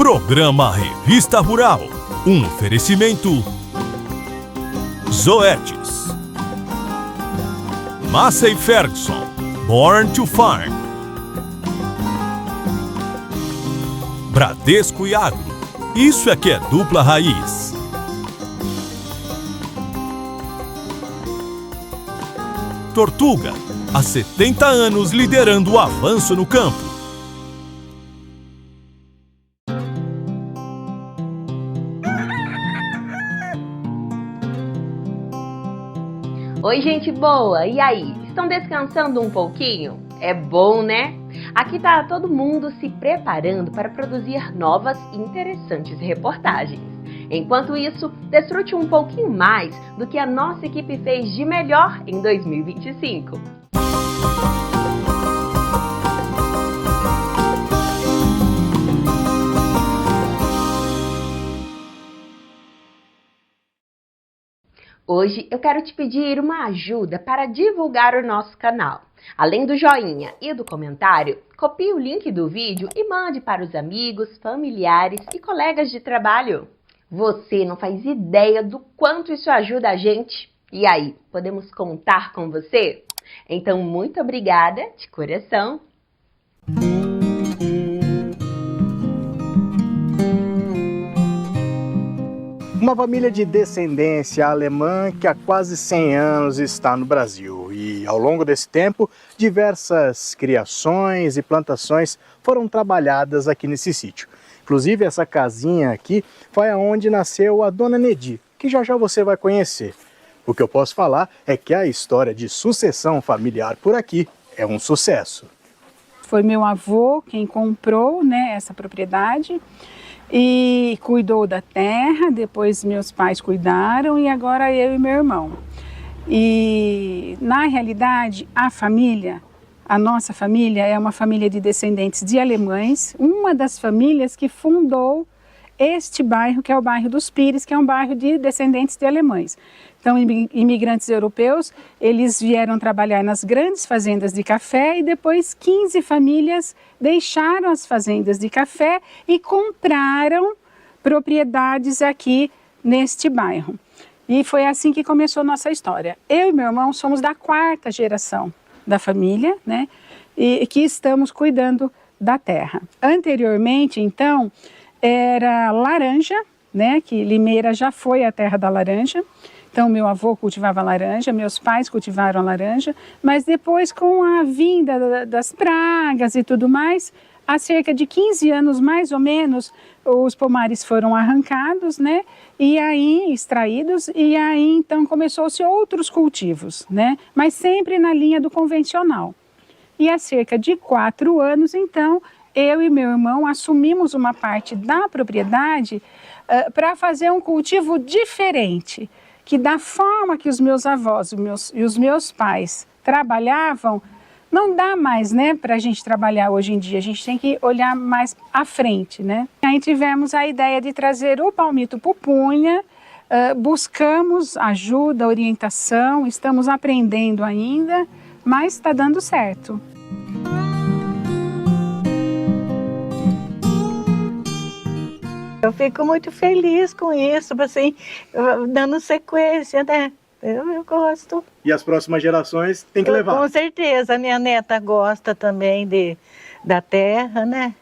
Programa Revista Rural. Um oferecimento Zoetis, Massey Ferguson, Born to Farm, Bradesco e Agro. Isso é que é dupla raiz. Tortuga, há 70 anos liderando o avanço no campo. Oi, gente boa! E aí? Estão descansando um pouquinho? É bom, né? Aqui tá todo mundo se preparando para produzir novas e interessantes reportagens. Enquanto isso, desfrute um pouquinho mais do que a nossa equipe fez de melhor em 2025. Hoje eu quero te pedir uma ajuda para divulgar o nosso canal. Além do joinha e do comentário, copie o link do vídeo e mande para os amigos, familiares e colegas de trabalho. Você não faz ideia do quanto isso ajuda a gente. E aí, podemos contar com você? Então, muito obrigada de coração. Uma família de descendência alemã que há quase 100 anos está no Brasil. E ao longo desse tempo, diversas criações e plantações foram trabalhadas aqui nesse sítio. Inclusive, essa casinha aqui foi aonde nasceu a Dona Nedi, que já já você vai conhecer. O que eu posso falar é que a história de sucessão familiar por aqui é um sucesso. Foi meu avô quem comprou, essa propriedade e cuidou da terra, depois meus pais cuidaram e agora eu e meu irmão. E na realidade a nossa família é uma família de descendentes de alemães, uma das famílias que fundou este bairro, que é o bairro dos Pires, que é um bairro de descendentes de alemães. Então, imigrantes europeus, eles vieram trabalhar nas grandes fazendas de café e depois 15 famílias deixaram as fazendas de café e compraram propriedades aqui neste bairro. E foi assim que começou a nossa história. Eu e meu irmão somos da 4ª geração da família, e que estamos cuidando da terra. Anteriormente, então, era laranja, que Limeira já foi a terra da laranja. Então, meu avô cultivava laranja, meus pais cultivaram laranja, mas depois, com a vinda das pragas e tudo mais, há cerca de 15 anos, mais ou menos, os pomares foram arrancados, e aí extraídos, e aí então começou-se outros cultivos, mas sempre na linha do convencional. E há cerca de 4 anos, então, eu e meu irmão assumimos uma parte da propriedade para fazer um cultivo diferente, que da forma que os meus avós e os meus pais trabalhavam, não dá mais para a gente trabalhar hoje em dia, a gente tem que olhar mais à frente. Aí tivemos a ideia de trazer o palmito pupunha, buscamos ajuda, orientação, estamos aprendendo ainda, mas está dando certo. Eu fico muito feliz com isso, assim, dando sequência, Eu gosto. E as próximas gerações têm que levar. Com certeza, a minha neta gosta também da terra,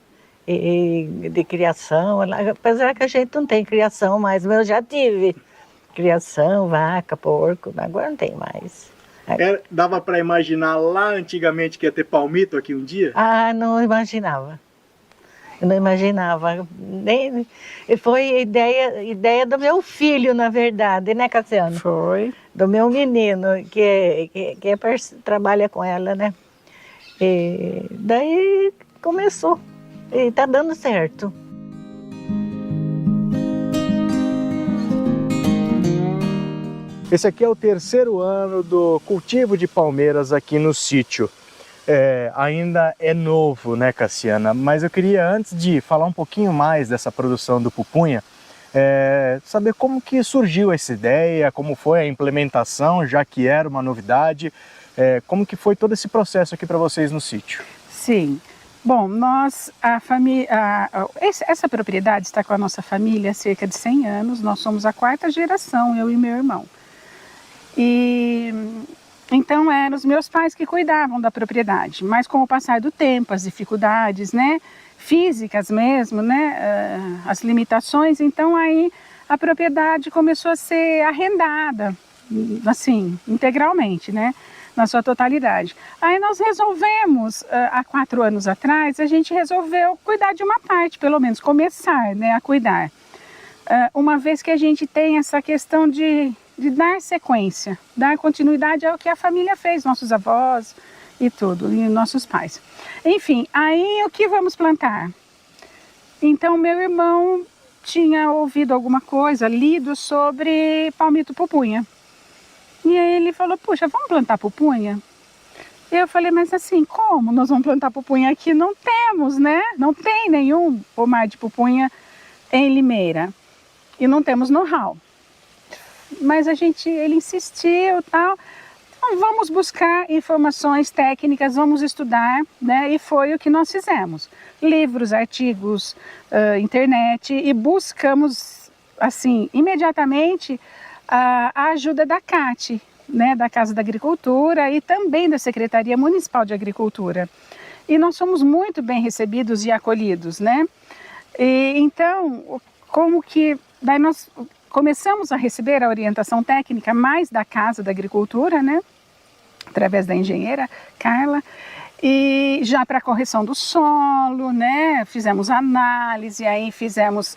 E de criação, apesar que a gente não tem criação mais, mas eu já tive criação, vaca, porco, agora não tem mais. Dava para imaginar lá antigamente que ia ter palmito aqui um dia? Ah, não imaginava. Eu não imaginava. Foi ideia do meu filho, na verdade, Cassiano? Foi. Do meu menino, que trabalha com ela, E daí começou. E tá dando certo. Esse aqui é o 3º ano do cultivo de palmeiras aqui no sítio. Ainda é novo, Cassiana? Mas eu queria, antes de falar um pouquinho mais dessa produção do pupunha, saber como que surgiu essa ideia, como foi a implementação, já que era uma novidade, como que foi todo esse processo aqui para vocês no sítio? Sim, Bom, essa propriedade está com a nossa família há cerca de 100 anos, nós somos a 4ª geração, eu e meu irmão. E então eram os meus pais que cuidavam da propriedade, mas com o passar do tempo, as dificuldades, né, físicas mesmo, né, as limitações, então aí a propriedade começou a ser arrendada, assim, integralmente, né, na sua totalidade. Aí nós resolvemos, há 4 anos atrás, a gente resolveu cuidar de uma parte, pelo menos começar, né, a cuidar. Uma vez que a gente tem essa questão de dar sequência, dar continuidade ao que a família fez, nossos avós e tudo, e nossos pais. Enfim, aí o que vamos plantar? Então meu irmão tinha ouvido alguma coisa, lido sobre palmito pupunha. E aí ele falou, puxa, vamos plantar pupunha? E eu falei, mas assim, como nós vamos plantar pupunha aqui? Não temos, né? Não tem nenhum pomar de pupunha em Limeira. E não temos know-how. Mas ele insistiu, tal. Então, vamos buscar informações técnicas, vamos estudar, né? E foi o que nós fizemos. Livros, artigos, internet, e buscamos, assim, imediatamente a ajuda da CAT, né? Da Casa da Agricultura e também da Secretaria Municipal de Agricultura. E nós somos muito bem recebidos e acolhidos, né? E, então, como que daí nós começamos a receber a orientação técnica mais da Casa da Agricultura, né? Através da engenheira Carla, e já para correção do solo, né? Fizemos análise, aí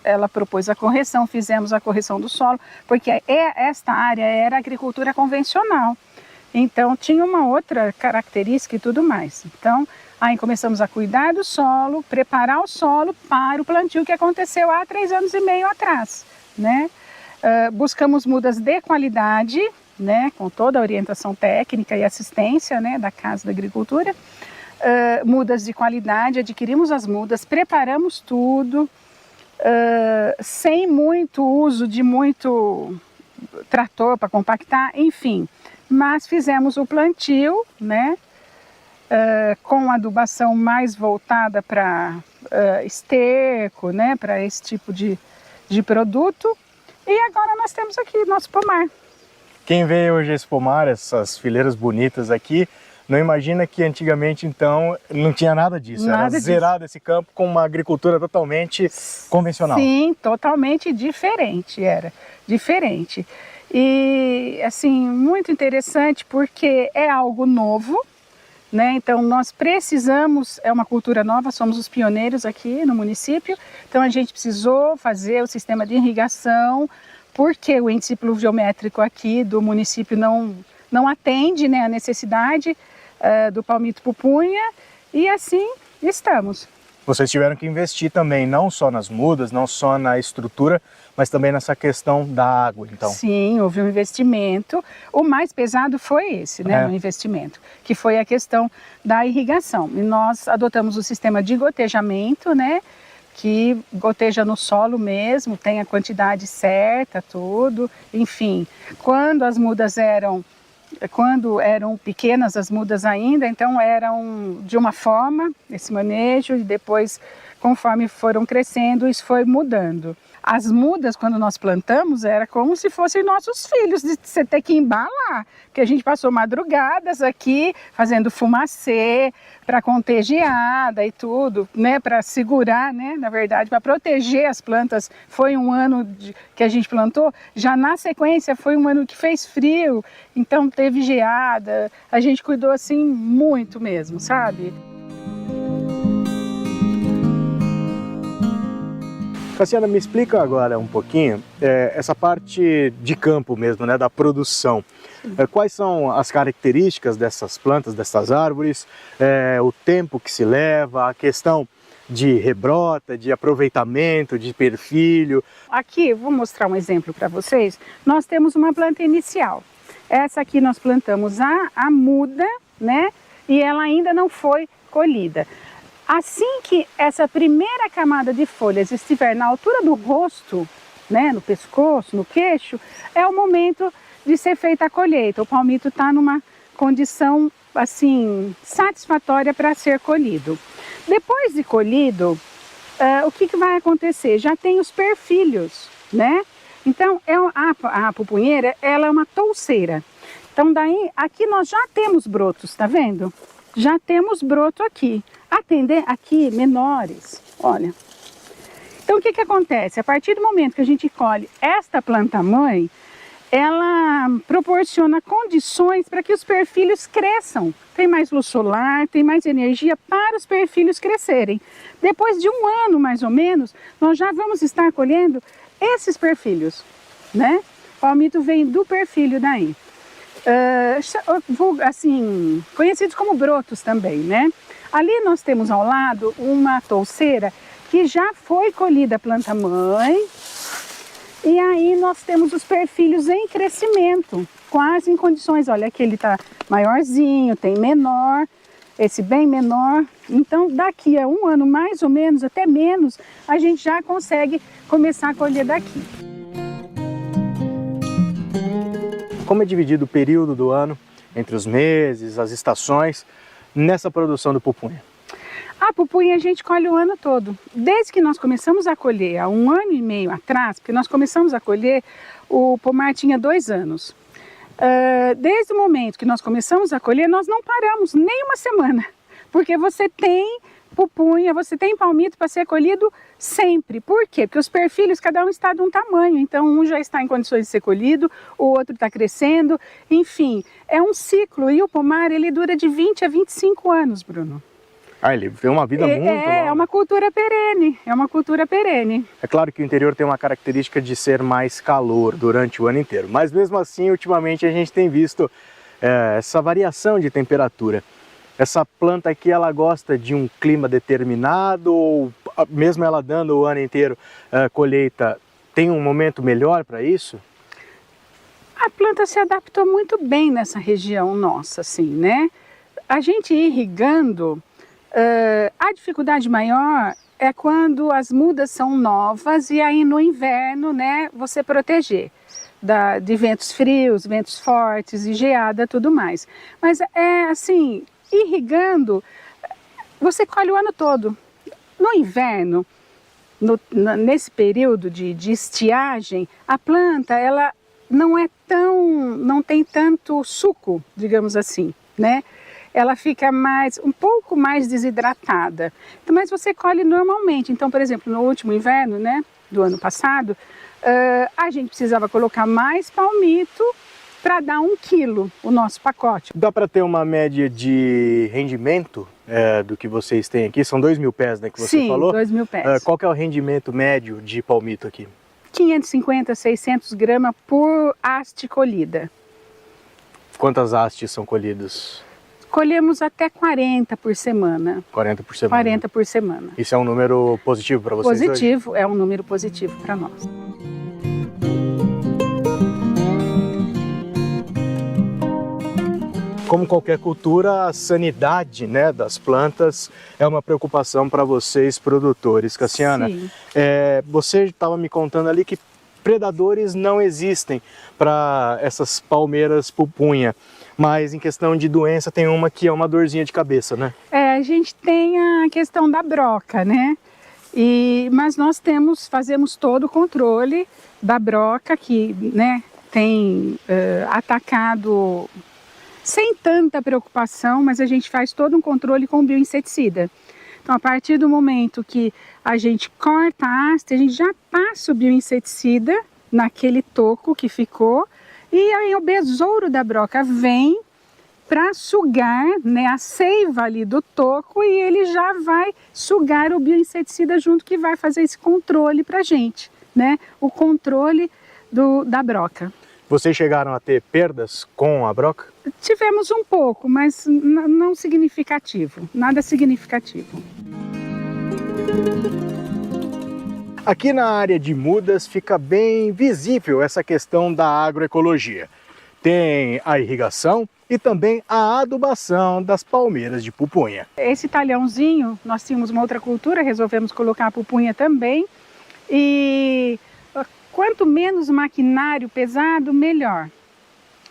ela propôs a correção, fizemos a correção do solo, porque esta área era agricultura convencional, então tinha uma outra característica e tudo mais. Então, aí começamos a cuidar do solo, preparar o solo para o plantio que aconteceu há 3 anos e meio atrás, né? Buscamos mudas de qualidade, né, com toda a orientação técnica e assistência, né, da Casa da Agricultura, mudas de qualidade, adquirimos as mudas, preparamos tudo, sem muito uso de muito trator para compactar, enfim, mas fizemos o plantio, né, com adubação mais voltada para esterco, né, para esse tipo de produto. E agora nós temos aqui nosso pomar. Quem vê hoje esse pomar, essas fileiras bonitas aqui, não imagina que antigamente, então, não tinha nada disso. Era zerado esse campo com uma agricultura totalmente convencional. Sim, totalmente diferente, era diferente. E, assim, muito interessante porque é algo novo, né? Então nós precisamos, é uma cultura nova, somos os pioneiros aqui no município, então a gente precisou fazer o sistema de irrigação, porque o índice pluviométrico aqui do município não atende, né, a necessidade do palmito pupunha, e assim estamos. Vocês tiveram que investir também, não só nas mudas, não só na estrutura, mas também nessa questão da água, então. Sim, houve um investimento. O mais pesado foi esse, né, o investimento, que foi a questão da irrigação. E nós adotamos o sistema de gotejamento, né, que goteja no solo mesmo, tem a quantidade certa, tudo. Enfim, quando eram pequenas as mudas ainda, então eram de uma forma, esse manejo, e depois, conforme foram crescendo, isso foi mudando. As mudas, quando nós plantamos, era como se fossem nossos filhos, de você ter que embalar, porque a gente passou madrugadas aqui, fazendo fumacê, para conter geada e tudo, né, para segurar, né, na verdade, para proteger as plantas. Foi um ano que a gente plantou, já na sequência foi um ano que fez frio, então teve geada, a gente cuidou assim muito mesmo, sabe? Cassiana, me explica agora um pouquinho essa parte de campo mesmo, né, da produção. Quais são as características dessas plantas, dessas árvores, o tempo que se leva, a questão de rebrota, de aproveitamento, de perfilho? Aqui, vou mostrar um exemplo para vocês. Nós temos uma planta inicial. Essa aqui nós plantamos a muda, né, e ela ainda não foi colhida. Assim que essa primeira camada de folhas estiver na altura do rosto, né, no pescoço, no queixo, é o momento de ser feita a colheita. O palmito está numa condição assim satisfatória para ser colhido. Depois de colhido, o que vai acontecer? Já tem os perfilhos, né? Então, a pupunheira, ela é uma touceira. Então, daí, aqui nós já temos brotos, tá vendo? Já temos broto aqui. Aqui, menores, olha. Então, o que acontece? A partir do momento que a gente colhe esta planta-mãe, ela proporciona condições para que os perfilhos cresçam. Tem mais luz solar, tem mais energia para os perfilhos crescerem. Depois de um ano, mais ou menos, nós já vamos estar colhendo esses perfilhos, né? O palmito vem do perfilho daí. Assim, conhecidos como brotos também, né? Ali nós temos ao lado uma touceira que já foi colhida a planta-mãe. E aí nós temos os perfilhos em crescimento, quase em condições. Olha, aqui ele está maiorzinho, tem menor, esse bem menor. Então daqui a um ano mais ou menos, até menos, a gente já consegue começar a colher daqui. Como é dividido o período do ano, entre os meses, as estações, nessa produção do pupunha? A pupunha a gente colhe o ano todo. Desde que nós começamos a colher, há 1 ano e meio atrás, porque nós começamos a colher, o pomar tinha 2 anos. Desde o momento que nós começamos a colher, nós não paramos nem uma semana, porque você tem pupunha, você tem palmito para ser colhido sempre. Por quê? Porque os perfilhos, cada um está de um tamanho, então um já está em condições de ser colhido, o outro está crescendo, enfim, é um ciclo. E o pomar, ele dura de 20 a 25 anos, Bruno. Ele tem uma vida muito longa. É uma cultura perene, é uma cultura perene. É claro que o interior tem uma característica de ser mais calor durante o ano inteiro, mas mesmo assim, ultimamente a gente tem visto essa variação de temperatura. Essa planta aqui, ela gosta de um clima determinado ou mesmo ela dando o ano inteiro colheita, tem um momento melhor para isso? A planta se adaptou muito bem nessa região nossa, assim, né? A gente irrigando, a dificuldade maior é quando as mudas são novas e aí no inverno, né, você proteger de ventos frios, ventos fortes e geada, tudo mais. Mas é assim, irrigando, você colhe o ano todo. No inverno, nesse período de estiagem, a planta ela não tem tanto suco, digamos assim, né? Ela fica um pouco mais desidratada. Então, mas você colhe normalmente. Então, por exemplo, no último inverno, né, do ano passado, a gente precisava colocar mais palmito para dar 1 quilo o nosso pacote. Dá para ter uma média de rendimento do que vocês têm aqui? São 2.000 pés, né, que você falou? Sim, 2.000 pés. Qual que é o rendimento médio de palmito aqui? 550, 600 gramas por haste colhida. Quantas hastes são colhidas? Colhemos até 40 por semana. 40 por semana? 40 por semana. Isso é um número positivo para vocês? Positivo, hoje? É um número positivo para nós. Como qualquer cultura, a sanidade, né, das plantas é uma preocupação para vocês, produtores. Cassiana, Sim. Você estava me contando ali que predadores não existem para essas palmeiras pupunha, mas em questão de doença tem uma que é uma dorzinha de cabeça, né? A gente tem a questão da broca, né? Mas nós fazemos todo o controle da broca que, né, tem atacado sem tanta preocupação, mas a gente faz todo um controle com bioinseticida. Então, a partir do momento que a gente corta a haste, a gente já passa o bioinseticida naquele toco que ficou, e aí o besouro da broca vem para sugar, né, a seiva ali do toco, e ele já vai sugar o bioinseticida junto, que vai fazer esse controle para a gente, né, o controle da broca. Vocês chegaram a ter perdas com a broca? Tivemos um pouco, mas não significativo, nada significativo. Aqui na área de mudas fica bem visível essa questão da agroecologia. Tem a irrigação e também a adubação das palmeiras de pupunha. Esse talhãozinho, nós tínhamos uma outra cultura, resolvemos colocar a pupunha também. E quanto menos maquinário pesado, melhor,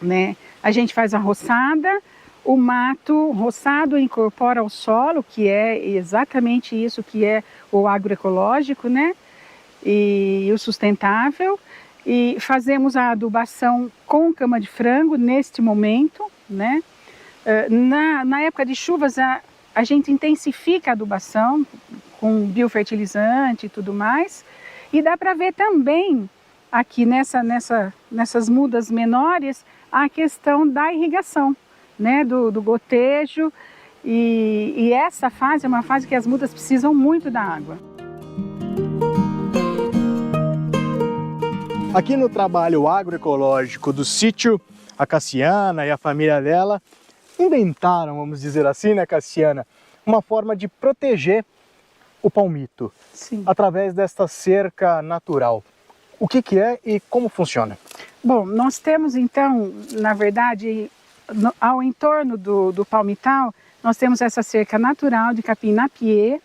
né? A gente faz a roçada, o mato roçado incorpora ao solo, que é exatamente isso que é o agroecológico, né? E o sustentável. E fazemos a adubação com cama de frango neste momento, né? Na época de chuvas, a gente intensifica a adubação com biofertilizante e tudo mais. E dá para ver também aqui nessas mudas menores a questão da irrigação, né? Do gotejo. E essa fase é uma fase que as mudas precisam muito da água. Aqui no trabalho agroecológico do sítio, a Cassiana e a família dela inventaram, vamos dizer assim, né, Cassiana, uma forma de proteger o palmito. Sim. Através desta cerca natural. O que é e como funciona? Bom, nós temos então, na verdade, ao entorno do palmital, nós temos essa cerca natural de capim-napier,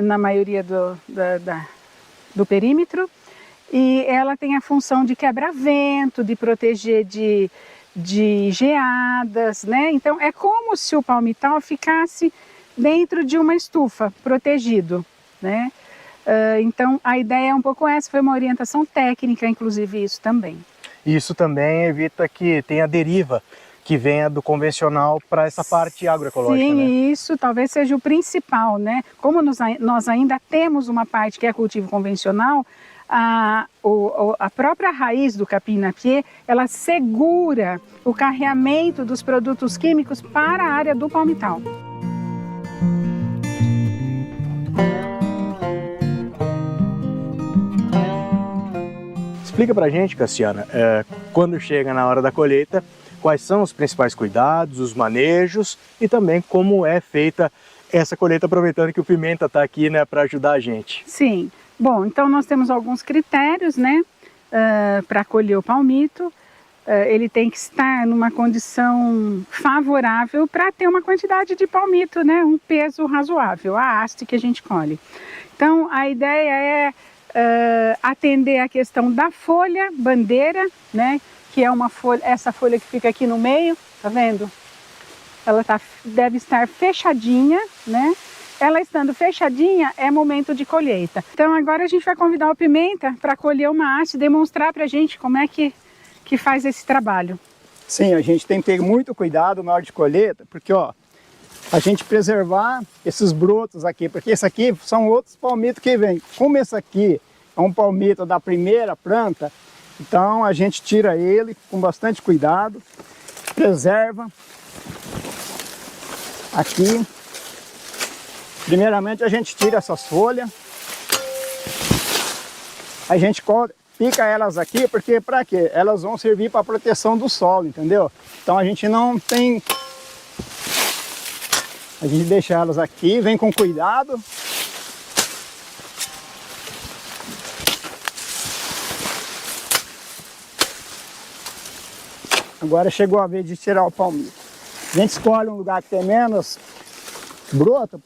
na maioria do perímetro. E ela tem a função de quebra-vento, de proteger de geadas, né? Então é como se o palmital ficasse dentro de uma estufa, protegido, né? Então a ideia é um pouco essa, foi uma orientação técnica, inclusive isso também. Isso também evita que tenha deriva que venha do convencional para essa parte agroecológica, Sim, né? isso talvez seja o principal, né? Como nós ainda temos uma parte que é cultivo convencional, a própria raiz do capim-napier, ela segura o carreamento dos produtos químicos para a área do palmital. Explica pra gente, Cassiana, quando chega na hora da colheita, quais são os principais cuidados, os manejos e também como é feita essa colheita, aproveitando que o Pimenta está aqui, né, para ajudar a gente. Sim. Bom, então nós temos alguns critérios, né, para colher o palmito. Ele tem que estar numa condição favorável para ter uma quantidade de palmito, né, um peso razoável, a haste que a gente colhe. Então a ideia é atender a questão da folha bandeira, né, que é uma folha, essa folha que fica aqui no meio, tá vendo? Ela deve estar fechadinha, né? Ela estando fechadinha, é momento de colheita. Então agora a gente vai convidar o Pimenta para colher uma haste e demonstrar para a gente como é que faz esse trabalho. Sim, a gente tem que ter muito cuidado na hora de colheita, porque ó, a gente preservar esses brotos aqui, porque esse aqui são outros palmitos que vêm. Como esse aqui é um palmito da primeira planta, então a gente tira ele com bastante cuidado, preserva aqui. Primeiramente a gente tira essas folhas, a gente pica elas aqui, porque para quê? Elas vão servir para proteção do solo, entendeu? Então a gente não tem... A gente deixa elas aqui, vem com cuidado. Agora chegou a vez de tirar o palmito. A gente escolhe um lugar que tem menos broto.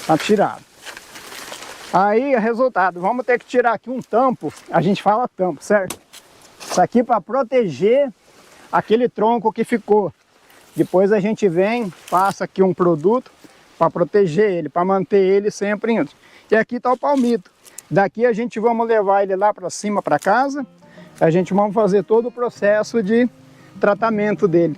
Tá tirado. Aí, resultado, vamos ter que tirar aqui um tampo, a gente fala tampo, certo? Isso aqui para proteger aquele tronco que ficou. Depois a gente vem, passa aqui um produto para proteger ele, para manter ele sempre indo. E aqui está o palmito. Daqui a gente vamos levar ele lá para cima, para casa. A gente vamos fazer todo o processo de tratamento dele.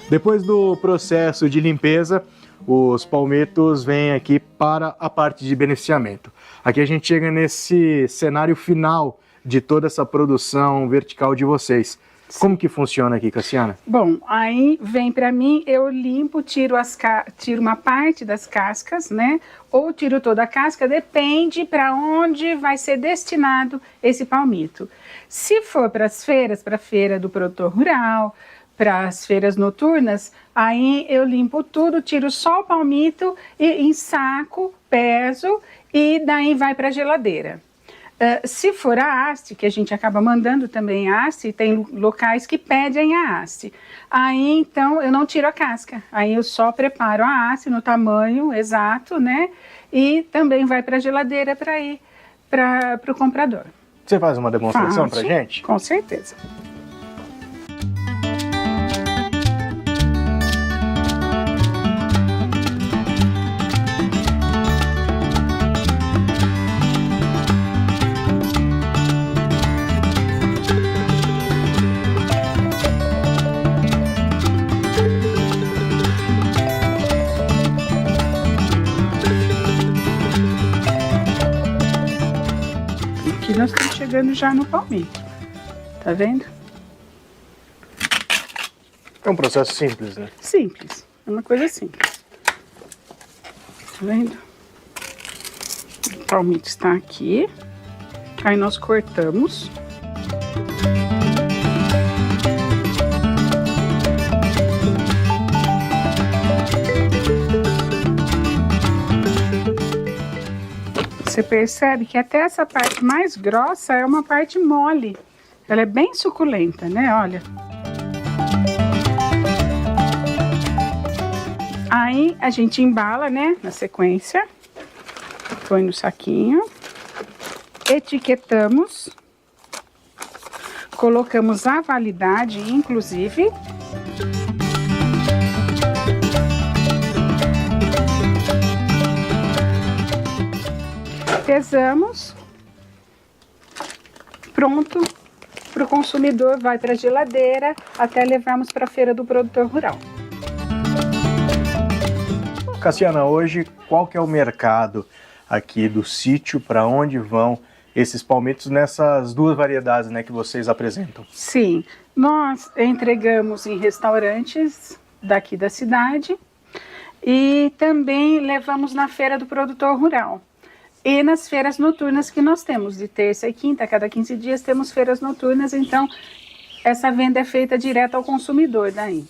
Depois do processo de limpeza, os palmitos vêm aqui para a parte de beneficiamento. Aqui a gente chega nesse cenário final de toda essa produção vertical de vocês. Como que funciona aqui, Cassiana? Bom, aí vem para mim, eu limpo, tiro uma parte das cascas, né? Ou tiro toda a casca, depende para onde vai ser destinado esse palmito. Se for para as feiras, para a feira do produtor rural, para as feiras noturnas, aí eu limpo tudo, tiro só o palmito e ensaco, peso e daí vai para a geladeira. Se for a haste, que a gente acaba mandando também a haste, tem locais que pedem a haste. Aí, então, eu não tiro a casca. Aí eu só preparo a haste no tamanho exato, né? E também vai para a geladeira para ir para o comprador. Você faz uma demonstração Faço, pra gente? Com certeza. Aqui nós estamos chegando já no palmito. Tá vendo? É um processo simples, né? Simples. É uma coisa simples. Tá vendo? O palmito está aqui. Aí nós cortamos. Você percebe que até essa parte mais grossa é uma parte mole. Ela é bem suculenta, né? Olha. Aí a gente embala, né? Na sequência. Põe no saquinho. Etiquetamos. Colocamos a validade, inclusive. Pesamos, pronto para o consumidor, vai para a geladeira até levarmos para a feira do produtor rural. Cassiana, hoje qual que é o mercado aqui do sítio, para onde vão esses palmitos nessas duas variedades, né, que vocês apresentam? Sim, nós entregamos em restaurantes daqui da cidade e também levamos na feira do produtor rural. E nas feiras noturnas que nós temos, de terça e quinta, a cada 15 dias temos feiras noturnas, então essa venda é feita direto ao consumidor daí.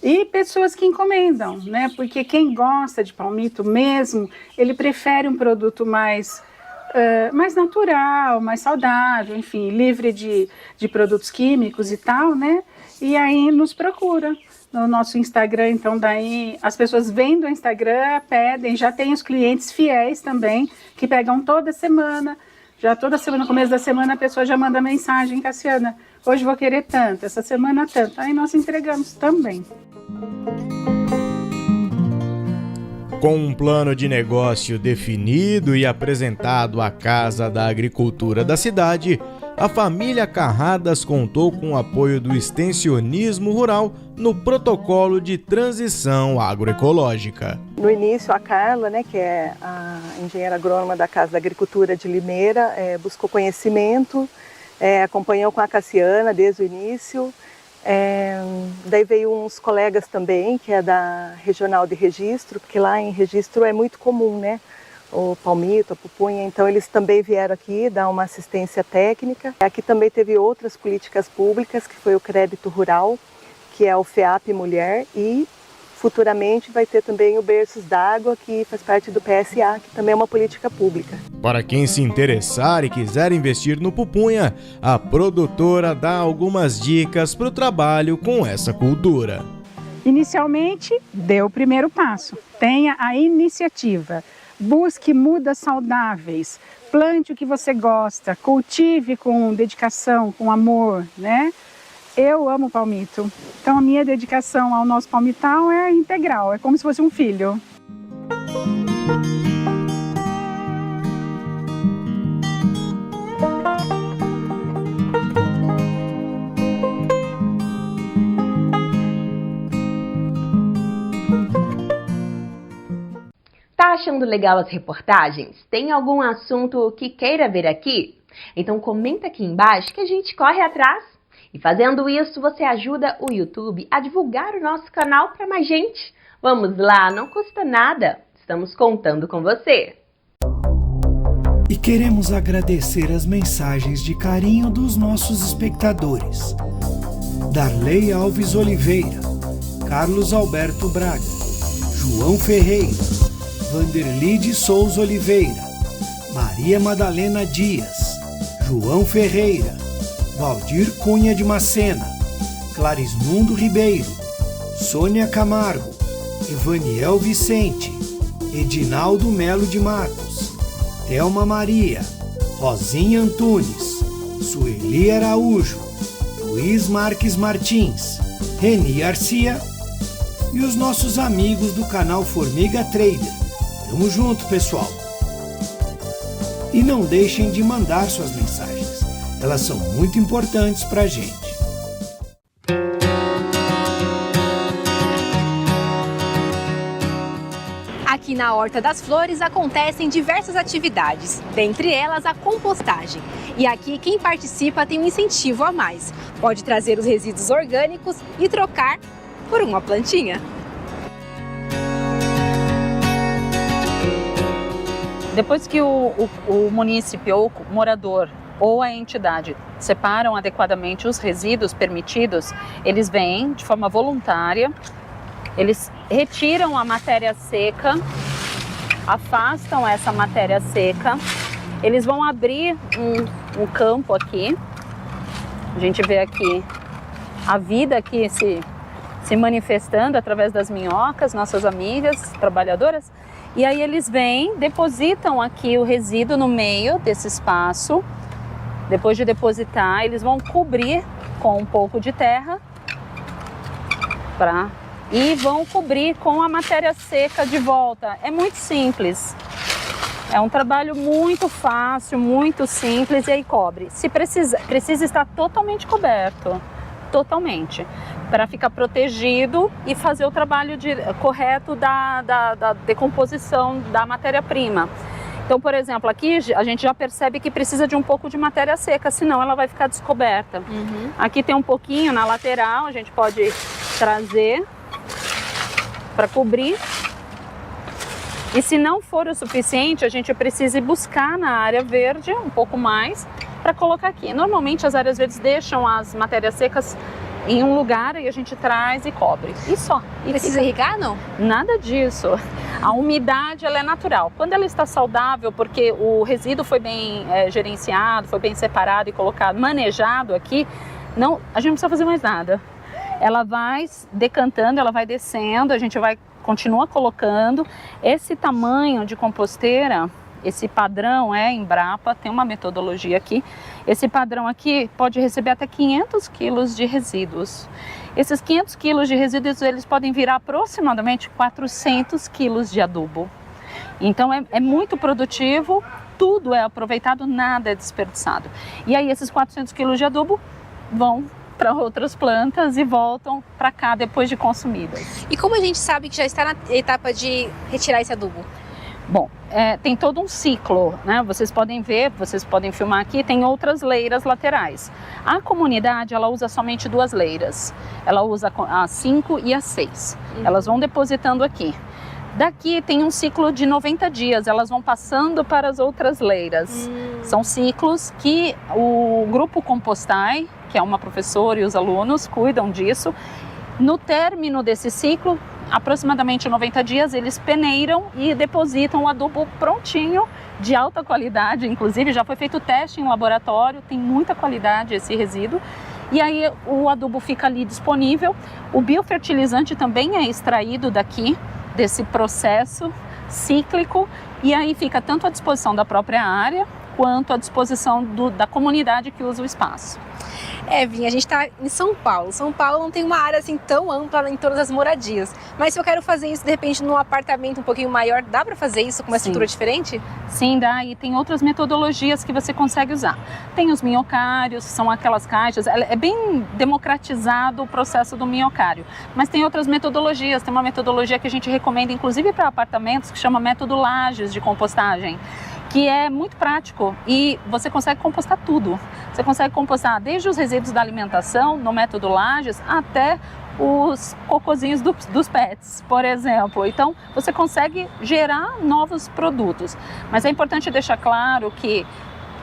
E pessoas que encomendam, né? Porque quem gosta de palmito mesmo, ele prefere um produto mais natural, mais saudável, enfim, livre de produtos químicos e tal, né? E aí nos procura. No nosso Instagram, então daí as pessoas vêm do Instagram, pedem, já tem os clientes fiéis também, que pegam toda semana, já toda semana, no começo da semana a pessoa já manda mensagem: Cassiana, hoje vou querer tanto, essa semana tanto, aí nós entregamos também. Com um plano de negócio definido e apresentado à Casa da Agricultura da cidade, a família Carradas contou com o apoio do extensionismo rural no protocolo de transição agroecológica. No início, a Carla, né, que é a engenheira agrônoma da Casa da Agricultura de Limeira, buscou conhecimento, acompanhou com a Cassiana desde o início. Daí veio uns colegas também, que é da Regional de Registro, porque lá em Registro é muito comum, né? O palmito, a pupunha, então eles também vieram aqui dar uma assistência técnica. Aqui também teve outras políticas públicas, que foi o crédito rural, que é o FEAP Mulher, e futuramente vai ter também o Berços d'Água, que faz parte do PSA, que também é uma política pública. Para quem se interessar e quiser investir no pupunha, a produtora dá algumas dicas para o trabalho com essa cultura. Inicialmente, dê o primeiro passo, tenha a iniciativa. Busque mudas saudáveis, plante o que você gosta, cultive com dedicação, com amor, né? Eu amo palmito, então a minha dedicação ao nosso palmital é integral, é como se fosse um filho. Tá achando legal as reportagens? Tem algum assunto que queira ver aqui? Então comenta aqui embaixo que a gente corre atrás. E fazendo isso, você ajuda o YouTube a divulgar o nosso canal para mais gente. Vamos lá, não custa nada. Estamos contando com você. E queremos agradecer as mensagens de carinho dos nossos espectadores. Darley Alves Oliveira, Carlos Alberto Braga, João Ferreira, Vanderly de Souza Oliveira, Maria Madalena Dias, João Ferreira, Valdir Cunha de Macena, Clarismundo Ribeiro, Sônia Camargo, Evaniel Vicente, Edinaldo Melo de Matos, Thelma Maria, Rosinha Antunes, Sueli Araújo, Luiz Marques Martins, Reni Garcia e os nossos amigos do canal Formiga Trader. Tamo junto, pessoal! E não deixem de mandar suas mensagens, elas são muito importantes pra gente. Aqui na Horta das Flores acontecem diversas atividades, dentre elas a compostagem. E aqui quem participa tem um incentivo a mais. Pode trazer os resíduos orgânicos e trocar por uma plantinha. Depois que o munícipe ou o morador ou a entidade separam adequadamente os resíduos permitidos, eles vêm de forma voluntária, eles retiram a matéria seca, afastam essa matéria seca, eles vão abrir um campo aqui, a gente vê aqui a vida aqui se manifestando através das minhocas, nossas amigas trabalhadoras, e aí eles vêm, depositam aqui o resíduo no meio desse espaço. Depois de depositar, eles vão cobrir com um pouco de terra e vão cobrir com a matéria seca de volta. É muito simples. É um trabalho muito fácil, muito simples, e aí cobre. Se precisa estar totalmente coberto, totalmente, para ficar protegido e fazer o trabalho correto da decomposição da matéria-prima. Então, por exemplo, aqui a gente já percebe que precisa de um pouco de matéria seca, senão ela vai ficar descoberta. Aqui tem um pouquinho na lateral, a gente pode trazer para cobrir. E se não for o suficiente, a gente precisa ir buscar na área verde um pouco mais para colocar aqui. Normalmente as áreas verdes deixam as matérias secas em um lugar e a gente traz e cobre. E só. E precisa irrigar, não? Nada disso. A umidade ela é natural. Quando ela está saudável, porque o resíduo foi bem gerenciado, foi bem separado e colocado, manejado aqui, a gente não precisa fazer mais nada. Ela vai decantando, ela vai descendo, a gente continua colocando. Esse tamanho de composteira, esse padrão Embrapa, tem uma metodologia aqui. Esse padrão aqui pode receber até 500 quilos de resíduos. Esses 500 quilos de resíduos, eles podem virar aproximadamente 400 quilos de adubo. Então é muito produtivo, tudo é aproveitado, nada é desperdiçado. E aí esses 400 quilos de adubo vão para outras plantas e voltam para cá depois de consumidas. E como a gente sabe que já está na etapa de retirar esse adubo? Bom, tem todo um ciclo, né? Vocês podem ver, vocês podem filmar aqui, tem outras leiras laterais. A comunidade, ela usa somente 2 leiras. Ela usa a 5 e a 6. Elas vão depositando aqui. Daqui tem um ciclo de 90 dias, elas vão passando para as outras leiras. São ciclos que o grupo Compostai, que é uma professora e os alunos, cuidam disso. No término desse ciclo, aproximadamente 90 dias, eles peneiram e depositam o adubo prontinho, de alta qualidade, inclusive já foi feito teste em laboratório, tem muita qualidade esse resíduo. E aí o adubo fica ali disponível. O biofertilizante também é extraído daqui, desse processo cíclico, e aí fica tanto à disposição da própria área, quanto à disposição da comunidade que usa o espaço. Vinha, a gente está em São Paulo. São Paulo não tem uma área assim tão ampla em todas as moradias. Mas se eu quero fazer isso, de repente, num apartamento um pouquinho maior, dá para fazer isso com uma estrutura diferente? Sim, dá. E tem outras metodologias que você consegue usar. Tem os minhocários, são aquelas caixas. É bem democratizado o processo do minhocário. Mas tem outras metodologias. Tem uma metodologia que a gente recomenda, inclusive para apartamentos, que chama método Lages de compostagem, que é muito prático e você consegue compostar tudo. Você consegue compostar desde os resíduos da alimentação, no método Lages, até os cocozinhos dos pets, por exemplo. Então, você consegue gerar novos produtos. Mas é importante deixar claro que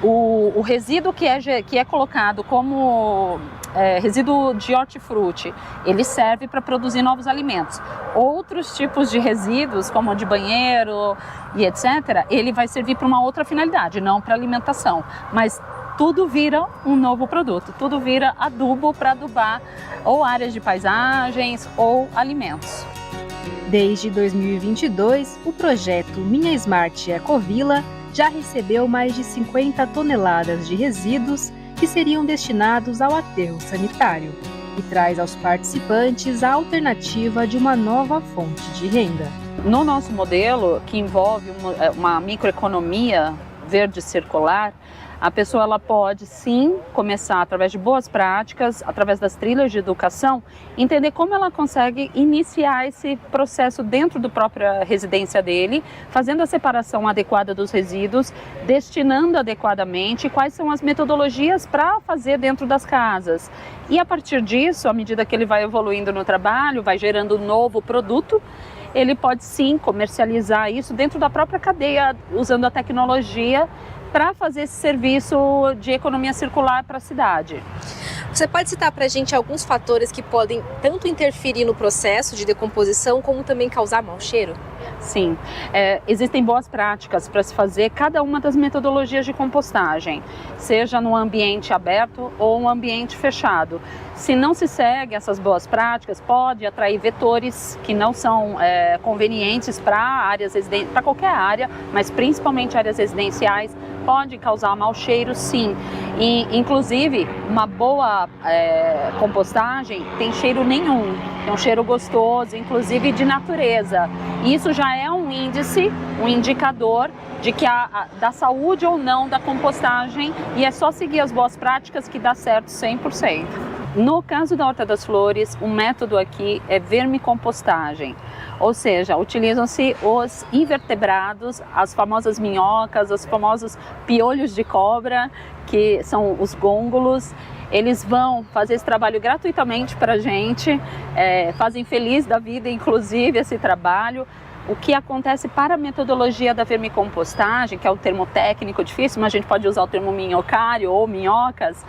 o resíduo que é colocado como resíduo de hortifruti, ele serve para produzir novos alimentos. Outros tipos de resíduos, como de banheiro e etc., ele vai servir para uma outra finalidade, não para alimentação. Mas tudo vira um novo produto, tudo vira adubo para adubar ou áreas de paisagens ou alimentos. Desde 2022, o projeto Minha Smart Ecovila já recebeu mais de 50 toneladas de resíduos que seriam destinados ao aterro sanitário e traz aos participantes a alternativa de uma nova fonte de renda. No nosso modelo, que envolve uma microeconomia verde circular, a pessoa ela pode sim começar através de boas práticas, através das trilhas de educação, entender como ela consegue iniciar esse processo dentro da própria residência dele, fazendo a separação adequada dos resíduos, destinando adequadamente, quais são as metodologias para fazer dentro das casas. E a partir disso, à medida que ele vai evoluindo no trabalho, vai gerando um novo produto, ele pode sim comercializar isso dentro da própria cadeia, usando a tecnologia para fazer esse serviço de economia circular para a cidade. Você pode citar para a gente alguns fatores que podem tanto interferir no processo de decomposição como também causar mau cheiro? Sim, existem boas práticas para se fazer cada uma das metodologias de compostagem, seja no ambiente aberto ou um ambiente fechado. Se não se segue essas boas práticas, pode atrair vetores que não são convenientes para áreas residências, para qualquer área, mas principalmente áreas residenciais, pode causar mau cheiro, sim. E, inclusive, uma boa compostagem tem cheiro nenhum, tem um cheiro gostoso, inclusive de natureza. Isso já é um índice, um indicador de que da saúde ou não da compostagem, e é só seguir as boas práticas que dá certo 100%. No caso da Horta das Flores, o método aqui é vermicompostagem, ou seja, utilizam-se os invertebrados, as famosas minhocas, os famosos piolhos de cobra, que são os gôngolos. Eles vão fazer esse trabalho gratuitamente para a gente, fazem feliz da vida, inclusive, esse trabalho. O que acontece para a metodologia da vermicompostagem, que é o termo técnico difícil, mas a gente pode usar o termo minhocário ou minhocas,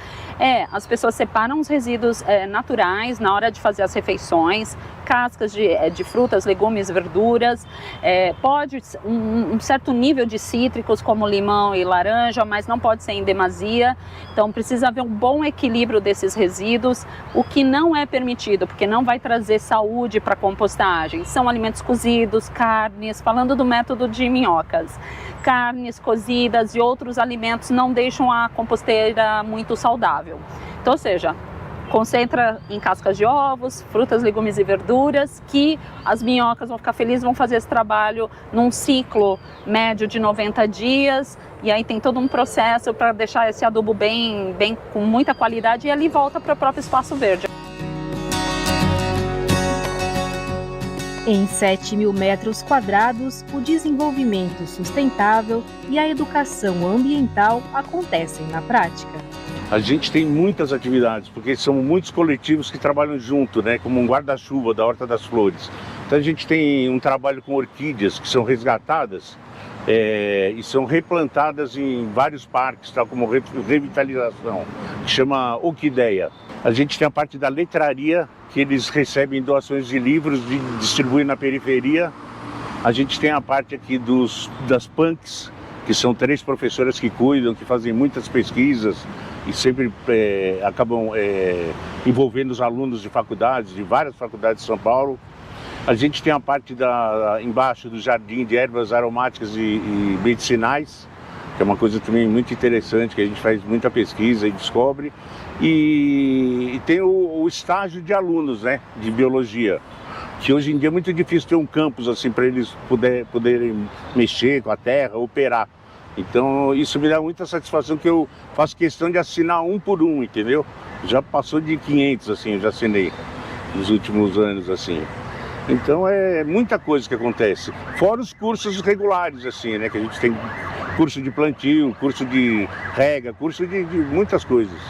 as pessoas separam os resíduos naturais na hora de fazer as refeições, cascas de frutas, legumes, verduras, pode um certo nível de cítricos como limão e laranja, mas não pode ser em demasia, então precisa haver um bom equilíbrio desses resíduos, o que não é permitido, porque não vai trazer saúde para a compostagem, são alimentos cozidos, carnes, falando do método de minhocas, carnes cozidas e outros alimentos não deixam a composteira muito saudável. Então, ou seja, concentra em cascas de ovos, frutas, legumes e verduras, que as minhocas vão ficar felizes, vão fazer esse trabalho num ciclo médio de 90 dias, e aí tem todo um processo para deixar esse adubo bem com muita qualidade, e ali volta para o próprio espaço verde. Em 7.000 metros quadrados, o desenvolvimento sustentável e a educação ambiental acontecem na prática. A gente tem muitas atividades, porque são muitos coletivos que trabalham junto, né, como um guarda-chuva da Horta das Flores. Então a gente tem um trabalho com orquídeas que são resgatadas e são replantadas em vários parques, tal como revitalização, que chama Orquideia. A gente tem a parte da letraria, que eles recebem doações de livros e distribuem na periferia. A gente tem a parte aqui das punks, que são 3 professoras que cuidam, que fazem muitas pesquisas e sempre acabam envolvendo os alunos de faculdades, de várias faculdades de São Paulo. A gente tem a parte embaixo do jardim de ervas aromáticas e medicinais, que é uma coisa também muito interessante, que a gente faz muita pesquisa e descobre. E tem o estágio de alunos, né, de biologia, que hoje em dia é muito difícil ter um campus assim para eles poderem mexer com a terra, operar. Então isso me dá muita satisfação, que eu faço questão de assinar um por um, entendeu? Já passou de 500, assim, eu já assinei nos últimos anos, assim. Então é muita coisa que acontece. Fora os cursos regulares, assim, né, que a gente tem curso de plantio, curso de rega, curso de muitas coisas.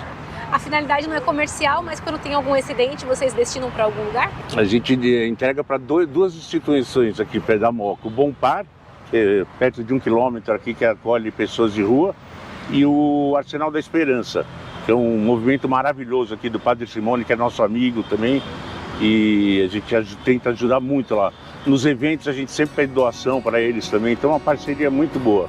A finalidade não é comercial, mas quando tem algum excedente, vocês destinam para algum lugar? A gente entrega para 2 instituições aqui perto da Moca. O Bom Par, que é perto de 1 quilômetro aqui, que acolhe pessoas de rua, e o Arsenal da Esperança, que é um movimento maravilhoso aqui do Padre Simone, que é nosso amigo também, e a gente tenta ajudar muito lá. Nos eventos a gente sempre pede doação para eles também, então é uma parceria muito boa.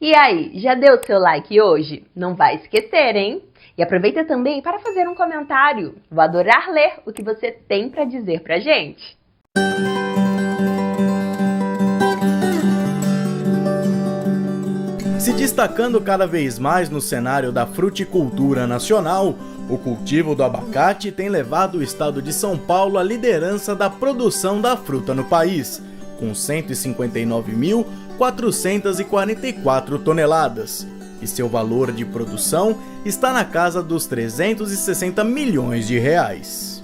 E aí, já deu o seu like hoje? Não vai esquecer, hein? E aproveita também para fazer um comentário. Vou adorar ler o que você tem para dizer pra gente. Se destacando cada vez mais no cenário da fruticultura nacional, o cultivo do abacate tem levado o estado de São Paulo à liderança da produção da fruta no país, com 159.444 toneladas, e seu valor de produção está na casa dos 360 milhões de reais.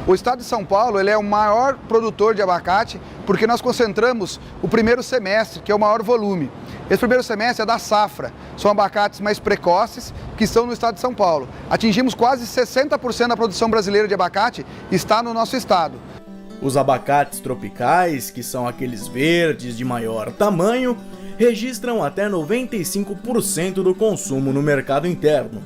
O estado de São Paulo ele é o maior produtor de abacate porque nós concentramos o primeiro semestre, que é o maior volume. Esse primeiro semestre é da safra, são abacates mais precoces que estão no estado de São Paulo. Atingimos quase 60% da produção brasileira de abacate está no nosso estado. Os abacates tropicais, que são aqueles verdes de maior tamanho, registram até 95% do consumo no mercado interno.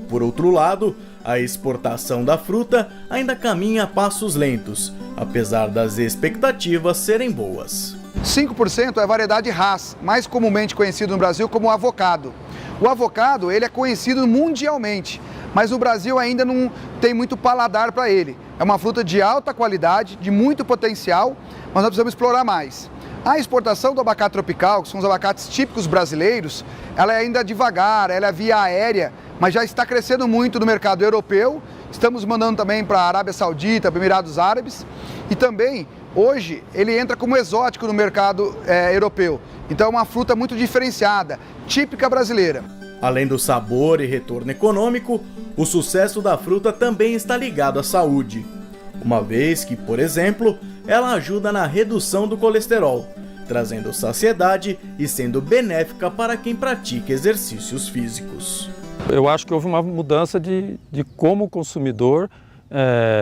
Por outro lado, a exportação da fruta ainda caminha a passos lentos, apesar das expectativas serem boas. 5% é a variedade Hass, mais comumente conhecido no Brasil como avocado. O avocado ele é conhecido mundialmente, mas no Brasil ainda não tem muito paladar para ele. É uma fruta de alta qualidade, de muito potencial, mas nós precisamos explorar mais. A exportação do abacate tropical, que são os abacates típicos brasileiros, ela é ainda devagar, ela é via aérea, mas já está crescendo muito no mercado europeu. Estamos mandando também para a Arábia Saudita, para Emirados Árabes, e também hoje ele entra como exótico no mercado europeu. Então é uma fruta muito diferenciada, típica brasileira. Além do sabor e retorno econômico, o sucesso da fruta também está ligado à saúde, uma vez que, por exemplo, ela ajuda na redução do colesterol, trazendo saciedade e sendo benéfica para quem pratica exercícios físicos. Eu acho que houve uma mudança de como o consumidor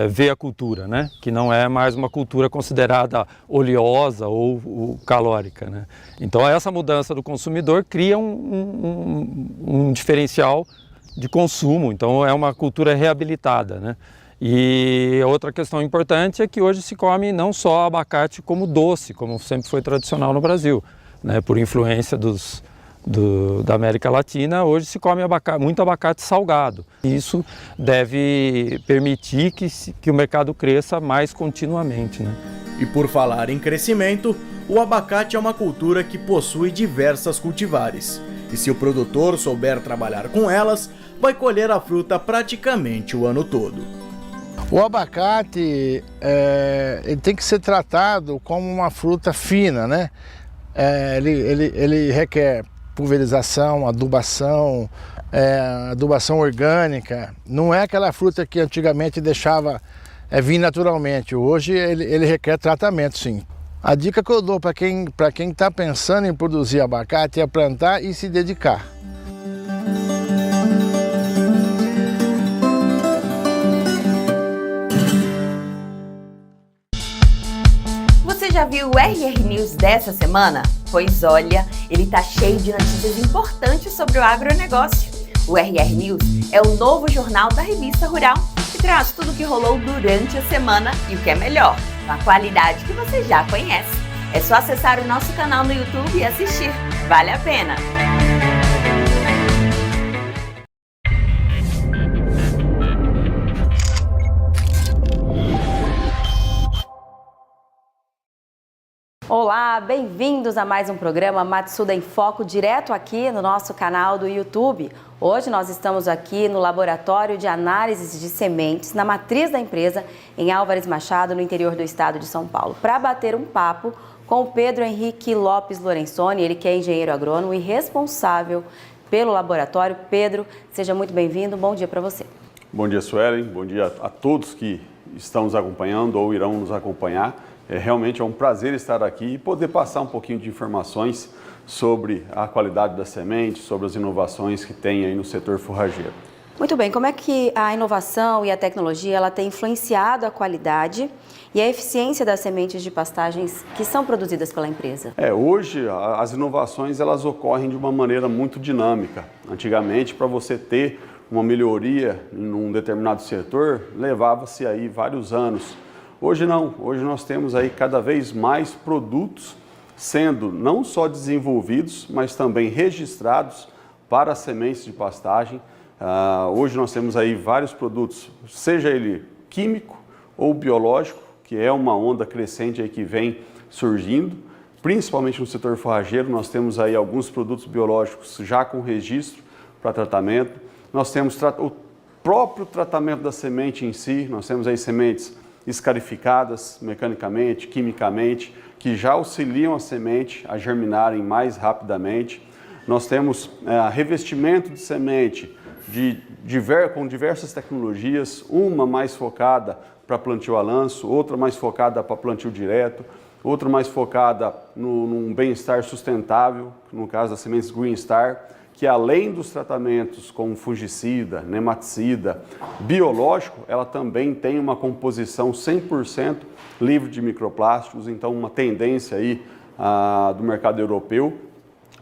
vê a cultura, né? Que não é mais uma cultura considerada oleosa ou calórica, né? Então essa mudança do consumidor cria um diferencial de consumo, então é uma cultura reabilitada, né? E outra questão importante é que hoje se come não só abacate como doce, como sempre foi tradicional no Brasil, né? Por influência da América Latina, hoje se come muito abacate salgado. Isso deve permitir que o mercado cresça mais continuamente, né? E por falar em crescimento, o abacate é uma cultura que possui diversas cultivares. E se o produtor souber trabalhar com elas, vai colher a fruta praticamente o ano todo. O abacate ele tem que ser tratado como uma fruta fina, né? Ele requer pulverização, adubação orgânica. Não é aquela fruta que antigamente deixava vir naturalmente. Hoje ele requer tratamento, sim. A dica que eu dou para quem está pensando em produzir abacate é plantar e se dedicar. Você já viu o RR News dessa semana? Pois olha, ele tá cheio de notícias importantes sobre o agronegócio. O RR News é o novo jornal da Revista Rural, que traz tudo o que rolou durante a semana e o que é melhor, com a qualidade que você já conhece. É só acessar o nosso canal no YouTube e assistir. Vale a pena! Olá, bem-vindos a mais um programa Matsuda em Foco, direto aqui no nosso canal do YouTube. Hoje nós estamos aqui no Laboratório de Análises de Sementes, na matriz da empresa, em Álvares Machado, no interior do estado de São Paulo, para bater um papo com o Pedro Henrique Lopes Lorenzoni, ele que é engenheiro agrônomo e responsável pelo laboratório. Pedro, seja muito bem-vindo, bom dia para você. Bom dia, Suelen, bom dia a todos que estão nos acompanhando ou irão nos acompanhar. Realmente é um prazer estar aqui e poder passar um pouquinho de informações sobre a qualidade da semente, sobre as inovações que tem aí no setor forrageiro. Muito bem, como é que a inovação e a tecnologia ela tem influenciado a qualidade e a eficiência das sementes de pastagens que são produzidas pela empresa? Hoje as inovações elas ocorrem de uma maneira muito dinâmica. Antigamente, para você ter uma melhoria em um determinado setor, levava-se aí vários anos. Hoje não, hoje nós temos aí cada vez mais produtos sendo não só desenvolvidos, mas também registrados para sementes de pastagem. Hoje nós temos aí vários produtos, seja ele químico ou biológico, que é uma onda crescente aí que vem surgindo, principalmente no setor forrageiro. Nós temos aí alguns produtos biológicos já com registro para tratamento. Nós temos o próprio tratamento da semente em si, nós temos aí sementes escarificadas mecanicamente, quimicamente, que já auxiliam a semente a germinarem mais rapidamente. Nós temos revestimento de semente com diversas tecnologias, uma mais focada para plantio a lanço, outra mais focada para plantio direto, outra mais focada num bem-estar sustentável, no caso das sementes Green Star, que além dos tratamentos com fungicida, nematicida, biológico, ela também tem uma composição 100% livre de microplásticos, então uma tendência aí do mercado europeu.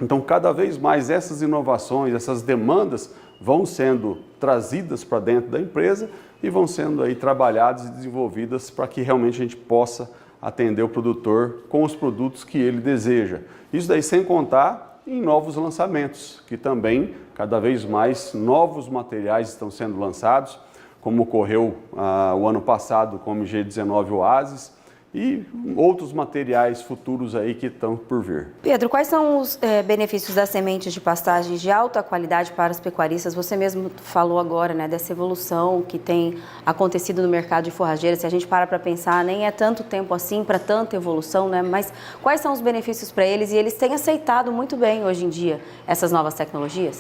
Então, cada vez mais essas inovações, essas demandas vão sendo trazidas para dentro da empresa e vão sendo aí trabalhadas e desenvolvidas para que realmente a gente possa atender o produtor com os produtos que ele deseja. Isso daí sem contar em novos lançamentos, que também cada vez mais novos materiais estão sendo lançados, como ocorreu o ano passado com o MG19 Oasis, e outros materiais futuros aí que estão por vir. Pedro, quais são os benefícios das sementes de pastagem de alta qualidade para os pecuaristas? Você mesmo falou agora, né, dessa evolução que tem acontecido no mercado de forrageira. Se a gente para pensar, nem é tanto tempo assim para tanta evolução, né? Mas quais são os benefícios para eles? E eles têm aceitado muito bem hoje em dia essas novas tecnologias?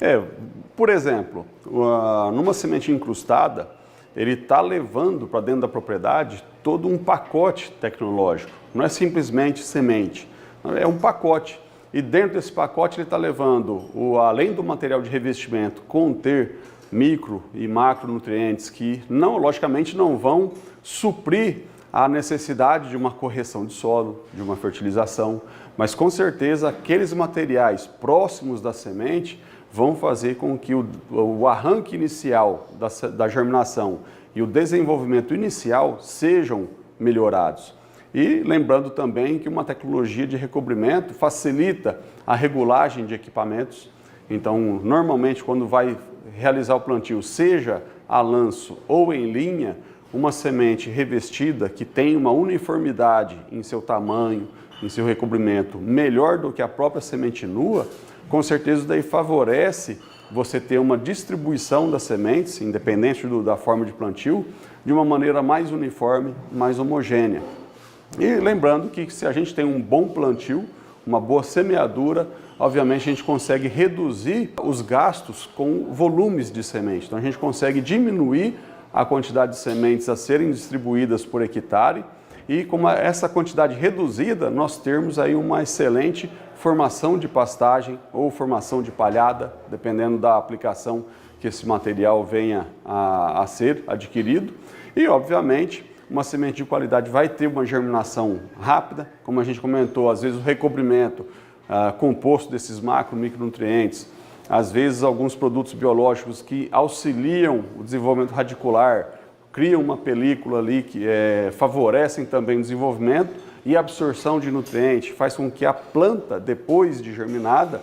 Por exemplo, numa semente incrustada, ele está levando para dentro da propriedade todo um pacote tecnológico. Não é simplesmente semente, é um pacote. E dentro desse pacote ele está levando, além do material de revestimento, conter micro e macronutrientes que, logicamente, não vão suprir a necessidade de uma correção de solo, de uma fertilização, mas com certeza aqueles materiais próximos da semente vão fazer com que o arranque inicial da germinação e o desenvolvimento inicial sejam melhorados. E lembrando também que uma tecnologia de recobrimento facilita a regulagem de equipamentos. Então, normalmente, quando vai realizar o plantio, seja a lanço ou em linha, uma semente revestida que tem uma uniformidade em seu tamanho, em seu recobrimento, melhor do que a própria semente nua, com certeza isso daí favorece você ter uma distribuição das sementes, independente da forma de plantio, de uma maneira mais uniforme, mais homogênea. E lembrando que se a gente tem um bom plantio, uma boa semeadura, obviamente a gente consegue reduzir os gastos com volumes de semente. Então a gente consegue diminuir a quantidade de sementes a serem distribuídas por hectare e com essa quantidade reduzida, nós termos aí uma excelente formação de pastagem ou formação de palhada, dependendo da aplicação que esse material venha a ser adquirido. E, obviamente, uma semente de qualidade vai ter uma germinação rápida, como a gente comentou, às vezes o recobrimento composto desses macro e micronutrientes, às vezes alguns produtos biológicos que auxiliam o desenvolvimento radicular, criam uma película ali que favorecem também o desenvolvimento e a absorção de nutrientes, faz com que a planta, depois de germinada,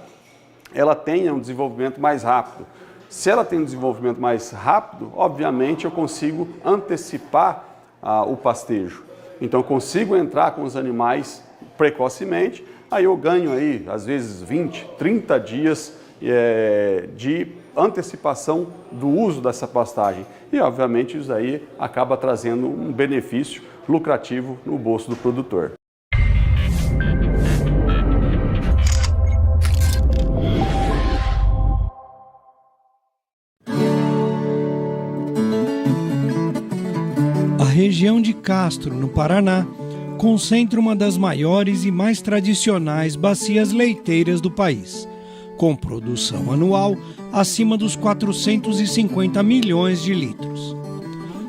ela tenha um desenvolvimento mais rápido. Se ela tem um desenvolvimento mais rápido, obviamente eu consigo antecipar o pastejo. Então eu consigo entrar com os animais precocemente, aí eu ganho aí, às vezes 20, 30 dias de antecipação do uso dessa pastagem. E obviamente isso aí acaba trazendo um benefício lucrativo no bolso do produtor. A região de Castro, no Paraná, concentra uma das maiores e mais tradicionais bacias leiteiras do país, com produção anual acima dos 450 milhões de litros.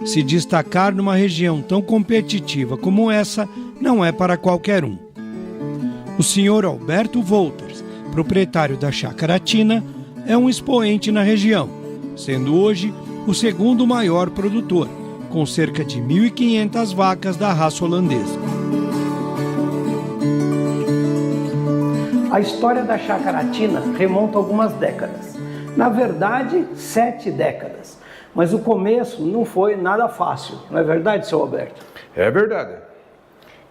Se destacar numa região tão competitiva como essa não é para qualquer um. O senhor Alberto Wolters, proprietário da Chácara Tina, é um expoente na região, sendo hoje o segundo maior produtor, com cerca de 1.500 vacas da raça holandesa. A história da Chacaratina remonta algumas décadas. Na verdade, 7 décadas. Mas o começo não foi nada fácil, não é verdade, seu Alberto? É verdade.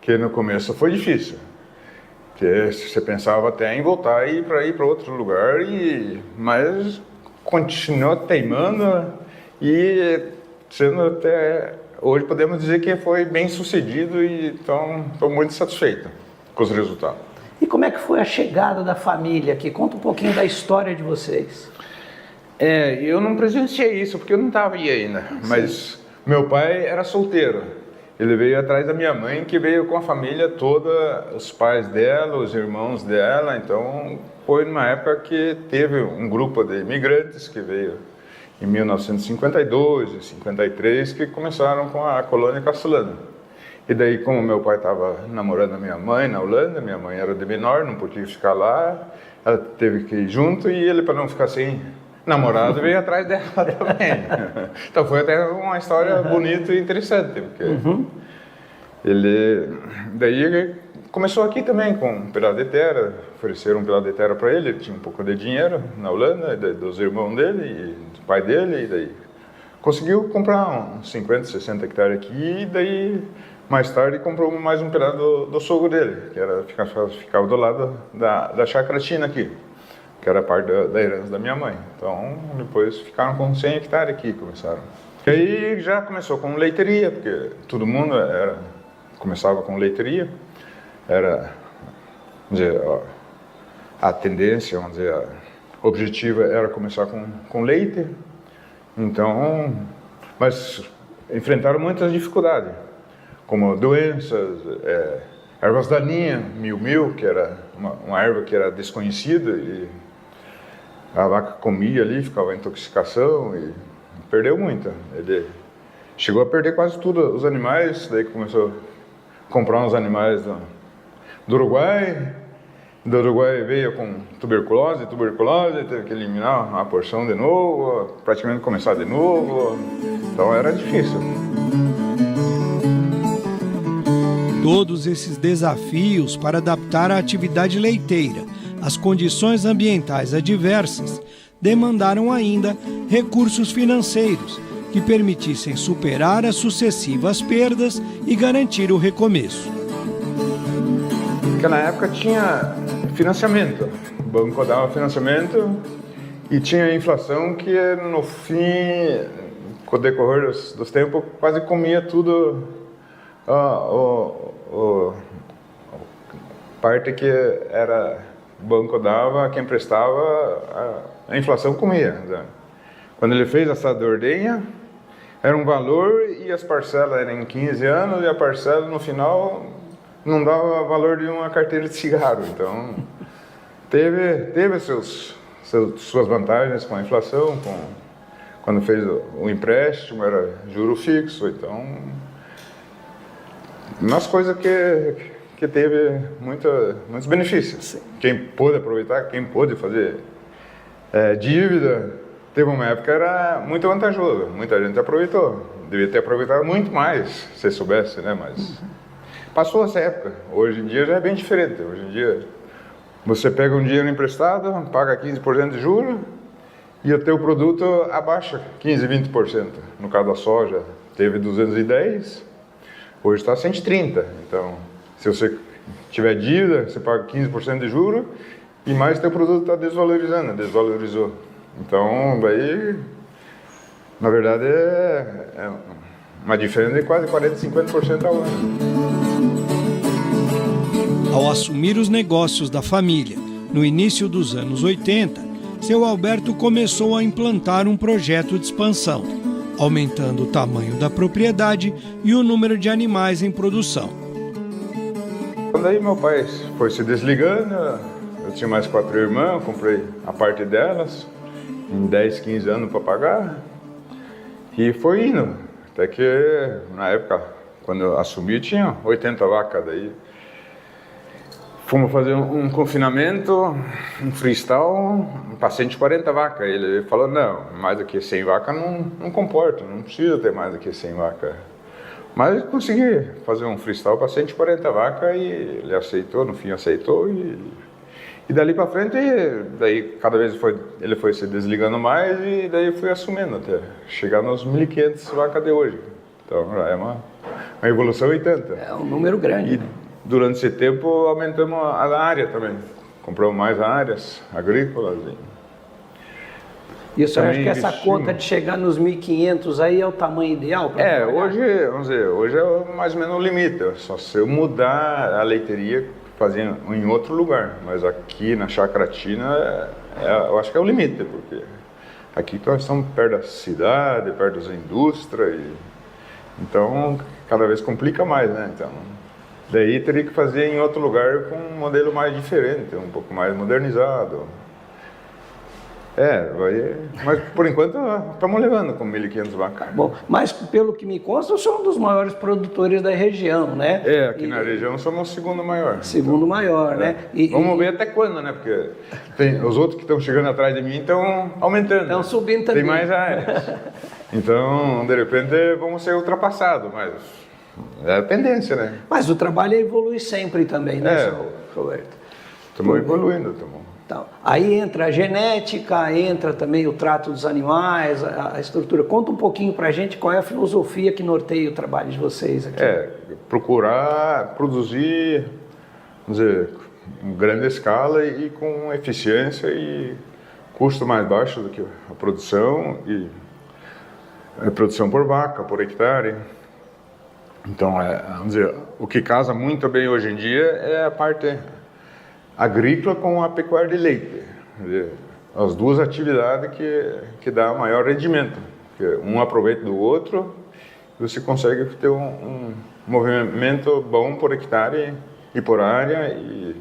Que no começo foi difícil. Que você pensava até em voltar e ir para outro lugar, mas continuou teimando e sendo até hoje podemos dizer que foi bem sucedido e então estou muito satisfeito com os resultados. E como é que foi a chegada da família aqui? Conta um pouquinho da história de vocês. Eu não presenciei isso porque eu não estava aí ainda, mas meu pai era solteiro. Ele veio atrás da minha mãe, que veio com a família toda, os pais dela, os irmãos dela. Então, foi numa época que teve um grupo de imigrantes que veio em 1952 e 53, que começaram com a colônia castelana. E daí, como meu pai estava namorando a minha mãe na Holanda, minha mãe era de menor, não podia ficar lá, ela teve que ir junto e ele, para não ficar sem namorado, veio atrás dela também. Então foi até uma história bonita e interessante, porque ele começou aqui também com um pedaço de terra, ofereceram um pedaço de terra para ele tinha um pouco de dinheiro na Holanda, dos irmãos dele e do pai dele, e daí conseguiu comprar uns 50, 60 hectares aqui, e daí mais tarde comprou mais um pedaço do sogro dele, que ficava do lado da Chacaratina aqui, que era parte da herança da minha mãe. Então, depois ficaram com 100 hectares aqui, começaram. E aí já começou com leiteria, porque todo mundo começava com leiteria. Era, vamos dizer, a tendência, vamos dizer, o objetivo era começar com leite. Então, mas enfrentaram muitas dificuldades, como doenças, ervas daninhas, milho, que era uma erva que era desconhecida, e a vaca comia ali, ficava em intoxicação e perdeu muito. Ele chegou a perder quase tudo os animais, daí começou a comprar uns animais do Uruguai. Do Uruguai veio com tuberculose, teve que eliminar uma porção de novo, praticamente começar de novo, então era difícil. Todos esses desafios para adaptar a atividade leiteira às condições ambientais adversas demandaram ainda recursos financeiros que permitissem superar as sucessivas perdas e garantir o recomeço. Naquela época tinha financiamento, o banco dava financiamento e tinha inflação que no fim, com o decorrer dos tempos, quase comia tudo, parte que era o banco dava, quem prestava, a inflação comia. Né? Quando ele fez essa ordenha, era um valor e as parcelas eram em 15 anos e a parcela no final não dava valor de uma carteira de cigarro. Então, teve suas vantagens com a inflação, quando fez o empréstimo, era juro fixo. Então, umas coisas que teve muitos benefícios. Quem pôde aproveitar, quem pôde fazer dívida, teve uma época que era muito vantajoso. Muita gente aproveitou. Devia ter aproveitado muito mais, se soubesse, né? Mas passou essa época. Hoje em dia já é bem diferente. Hoje em dia você pega um dinheiro emprestado, paga 15% de juros e o teu produto abaixa 15, 20%. No caso da soja, teve 210, hoje está 130. Então, se você tiver dívida, você paga 15% de juros e mais teu produto está desvalorizou. Então, daí, na verdade, é uma diferença de quase 40, 50% ao ano. Ao assumir os negócios da família no início dos anos 80, seu Alberto começou a implantar um projeto de expansão, aumentando o tamanho da propriedade e o número de animais em produção. Quando aí meu pai foi se desligando, eu tinha mais 4 irmãs, comprei a parte delas, em 10, 15 anos para pagar, e foi indo. Até que, na época, quando eu assumi, tinha 80 vacas. Daí fomos fazer um confinamento, um freestyle, para 140 vacas. Ele falou, não, mais do que 100 vacas não comporta, não precisa ter mais do que 100 vacas. Mas consegui fazer um freestyle para 140 vacas e ele aceitou, no fim aceitou. E dali para frente, daí cada vez ele foi se desligando mais e daí fui assumindo até chegar nos 1.500 vacas de hoje. Então já é uma evolução e tanta. É um número grande. E durante esse tempo aumentamos a área também. Compramos mais áreas agrícolas. E o senhor acha que essa conta de chegar nos 1.500 aí é o tamanho ideal? Hoje, vamos dizer, hoje é mais ou menos o limite. Só se eu mudar a leiteria, fazer em outro lugar. Mas aqui na Chacratina, eu acho que é o limite, porque aqui nós estamos perto da cidade, perto das indústrias. Então, cada vez complica mais, né? Então, daí teria que fazer em outro lugar com um modelo mais diferente, um pouco mais modernizado. Mas por enquanto estamos levando com 1.500 vacas. Bom, mas pelo que me consta, eu sou um dos maiores produtores da região, né? Aqui na região somos o segundo maior. Segundo maior, né? Vamos ver até quando, né? Porque os outros que estão chegando atrás de mim estão aumentando. Estão subindo também. Tem mais áreas. Então, de repente, vamos ser ultrapassados, mas é a tendência, né? Mas o trabalho evolui sempre também, né, Roberto? Estamos evoluindo, Então, aí entra a genética, entra também o trato dos animais, a estrutura. Conta um pouquinho pra gente qual é a filosofia que norteia o trabalho de vocês aqui. Procurar produzir, vamos dizer, em grande escala e com eficiência e custo mais baixo do que a produção e a produção por vaca, por hectare. Então, vamos dizer, o que casa muito bem hoje em dia é a parte agrícola com a pecuária de leite. As duas atividades que dá maior rendimento. Porque um aproveita do outro e você consegue ter um movimento bom por hectare e por área e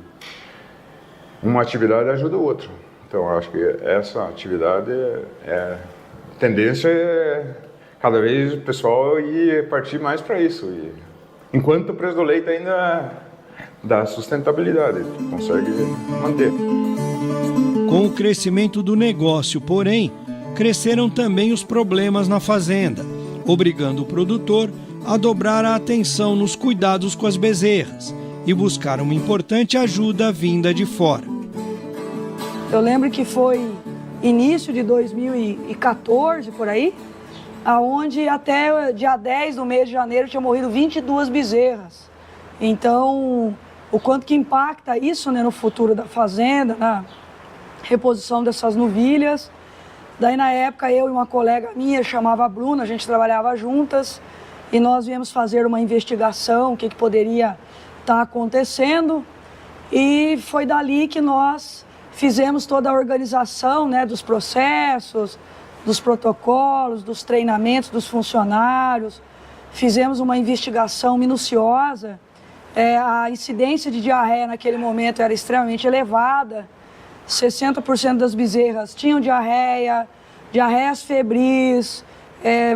uma atividade ajuda o outro. Então, acho que essa atividade tendência é cada vez o pessoal ir partir mais para isso. E, enquanto o preço do leite ainda dá sustentabilidade, consegue manter. Com o crescimento do negócio, porém, cresceram também os problemas na fazenda, obrigando o produtor a dobrar a atenção nos cuidados com as bezerras e buscar uma importante ajuda vinda de fora. Eu lembro que foi início de 2014, por aí, aonde até dia 10 do mês de janeiro tinha morrido 22 bezerras. Então, o quanto que impacta isso, né, no futuro da fazenda, na reposição dessas novilhas. Daí, na época, eu e uma colega minha, chamava Bruna, a gente trabalhava juntas, e nós viemos fazer uma investigação, o que poderia estar acontecendo, e foi dali que nós fizemos toda a organização, né, dos processos, dos protocolos, dos treinamentos dos funcionários, fizemos uma investigação minuciosa. A incidência de diarreia naquele momento era extremamente elevada, 60% das bezerras tinham diarreias febris,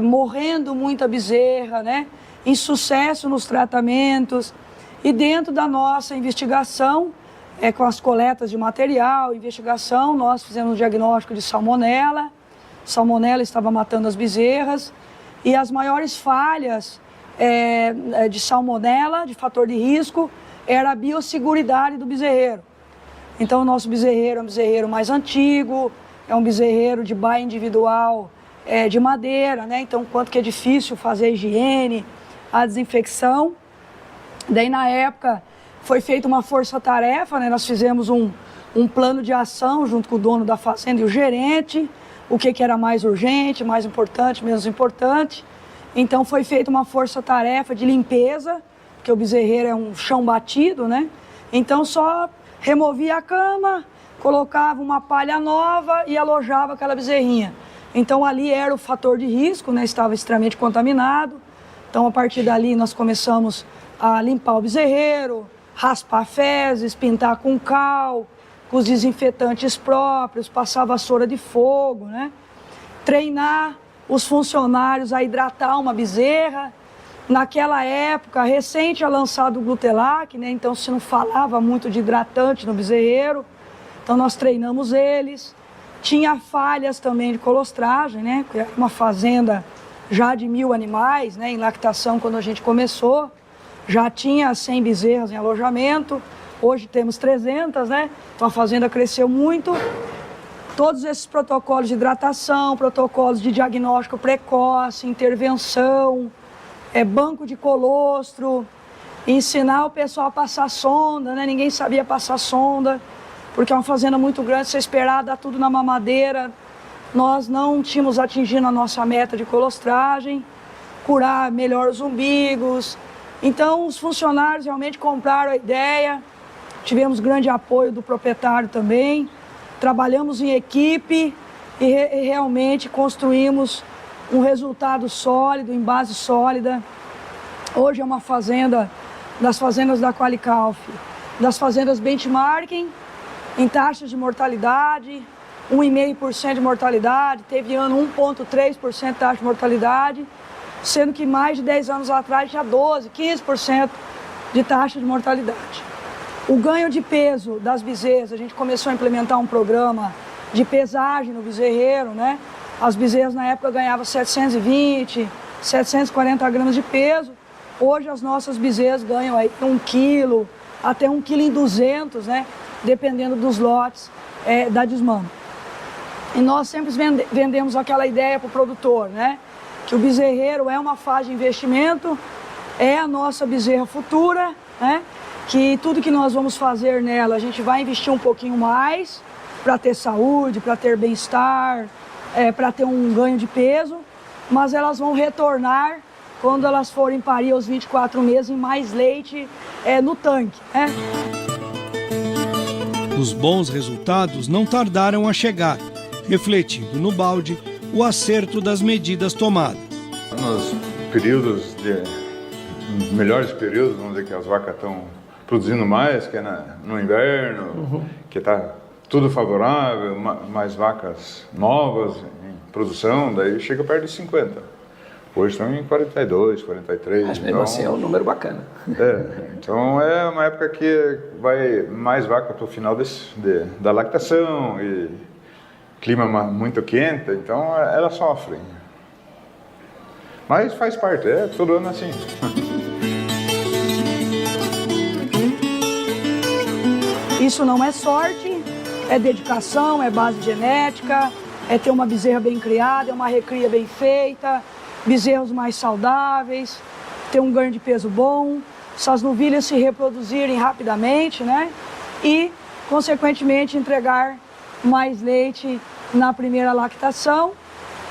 morrendo muita bezerra, né? Insucesso nos tratamentos. E dentro da nossa investigação, com as coletas de material, investigação, nós fizemos um diagnóstico de salmonela. Salmonela estava matando as bezerras e as maiores falhas de salmonela, de fator de risco, era a biosseguridade do bezerreiro. Então, o nosso bezerreiro é um bezerreiro mais antigo, é um bezerreiro de baia individual de madeira, né? Então, quanto que é difícil fazer a higiene, a desinfecção. Daí, na época, foi feita uma força-tarefa, né? Nós fizemos um plano de ação junto com o dono da fazenda e o gerente, o que era mais urgente, mais importante, menos importante. Então foi feita uma força-tarefa de limpeza, porque o bezerreiro é um chão batido, né? Então só removia a cama, colocava uma palha nova e alojava aquela bezerrinha. Então ali era o fator de risco, né? Estava extremamente contaminado. Então a partir dali nós começamos a limpar o bezerreiro, raspar fezes, pintar com cal, com os desinfetantes próprios, passar vassoura de fogo, né? Treinar os funcionários a hidratar uma bezerra. Naquela época, recente tinha lançado o Glutelac, né? Então se não falava muito de hidratante no bezerreiro. Então nós treinamos eles. Tinha falhas também de colostragem, né? Porque era uma fazenda já de 1.000 animais, né? Em lactação, quando a gente começou. Já tinha 100 bezerras em alojamento. hoje temos 300, né? Então a fazenda cresceu muito. Todos esses protocolos de hidratação, protocolos de diagnóstico precoce, intervenção, banco de colostro, ensinar o pessoal a passar sonda, né? Ninguém sabia passar sonda, porque é uma fazenda muito grande, você esperar dar tudo na mamadeira. Nós não tínhamos atingido a nossa meta de colostragem, curar melhor os umbigos. Então os funcionários realmente compraram a ideia, tivemos grande apoio do proprietário também, trabalhamos em equipe e realmente construímos um resultado sólido, em base sólida. Hoje é uma fazenda, das fazendas da Qualicalf, das fazendas benchmarking, em taxas de mortalidade, 1,5% de mortalidade, teve ano 1,3% de taxa de mortalidade, sendo que mais de 10 anos atrás tinha 12%, 15% de taxa de mortalidade. O ganho de peso das bezerras, a gente começou a implementar um programa de pesagem no bezerreiro, né? As bezerras na época ganhavam 720, 740 gramas de peso. Hoje as nossas bezerras ganham aí 1 quilo, até 1,2 kg, né? Dependendo dos lotes da desmama. E nós sempre vendemos aquela ideia para o produtor, né? Que o bezerreiro é uma fase de investimento, é a nossa bezerra futura, né? Que tudo que nós vamos fazer nela, a gente vai investir um pouquinho mais para ter saúde, para ter bem-estar, para ter um ganho de peso, mas elas vão retornar quando elas forem parir aos 24 meses em mais leite no tanque, né? Os bons resultados não tardaram a chegar, refletindo no balde o acerto das medidas tomadas. Nos períodos nos melhores períodos, vamos dizer que as vacas estão produzindo mais, que é no inverno, que está tudo favorável, mais vacas novas em produção, daí chega perto de 50. Hoje estão em 42, 43. Mas mesmo assim é um número bacana. Então é uma época que vai mais vaca para o final da lactação e clima muito quente, então elas sofrem. Mas faz parte, todo ano assim. Isso não é sorte, é dedicação, é base genética, é ter uma bezerra bem criada, é uma recria bem feita, bezerros mais saudáveis, ter um ganho de peso bom, essas novilhas se reproduzirem rapidamente, né? E, consequentemente, entregar mais leite na primeira lactação.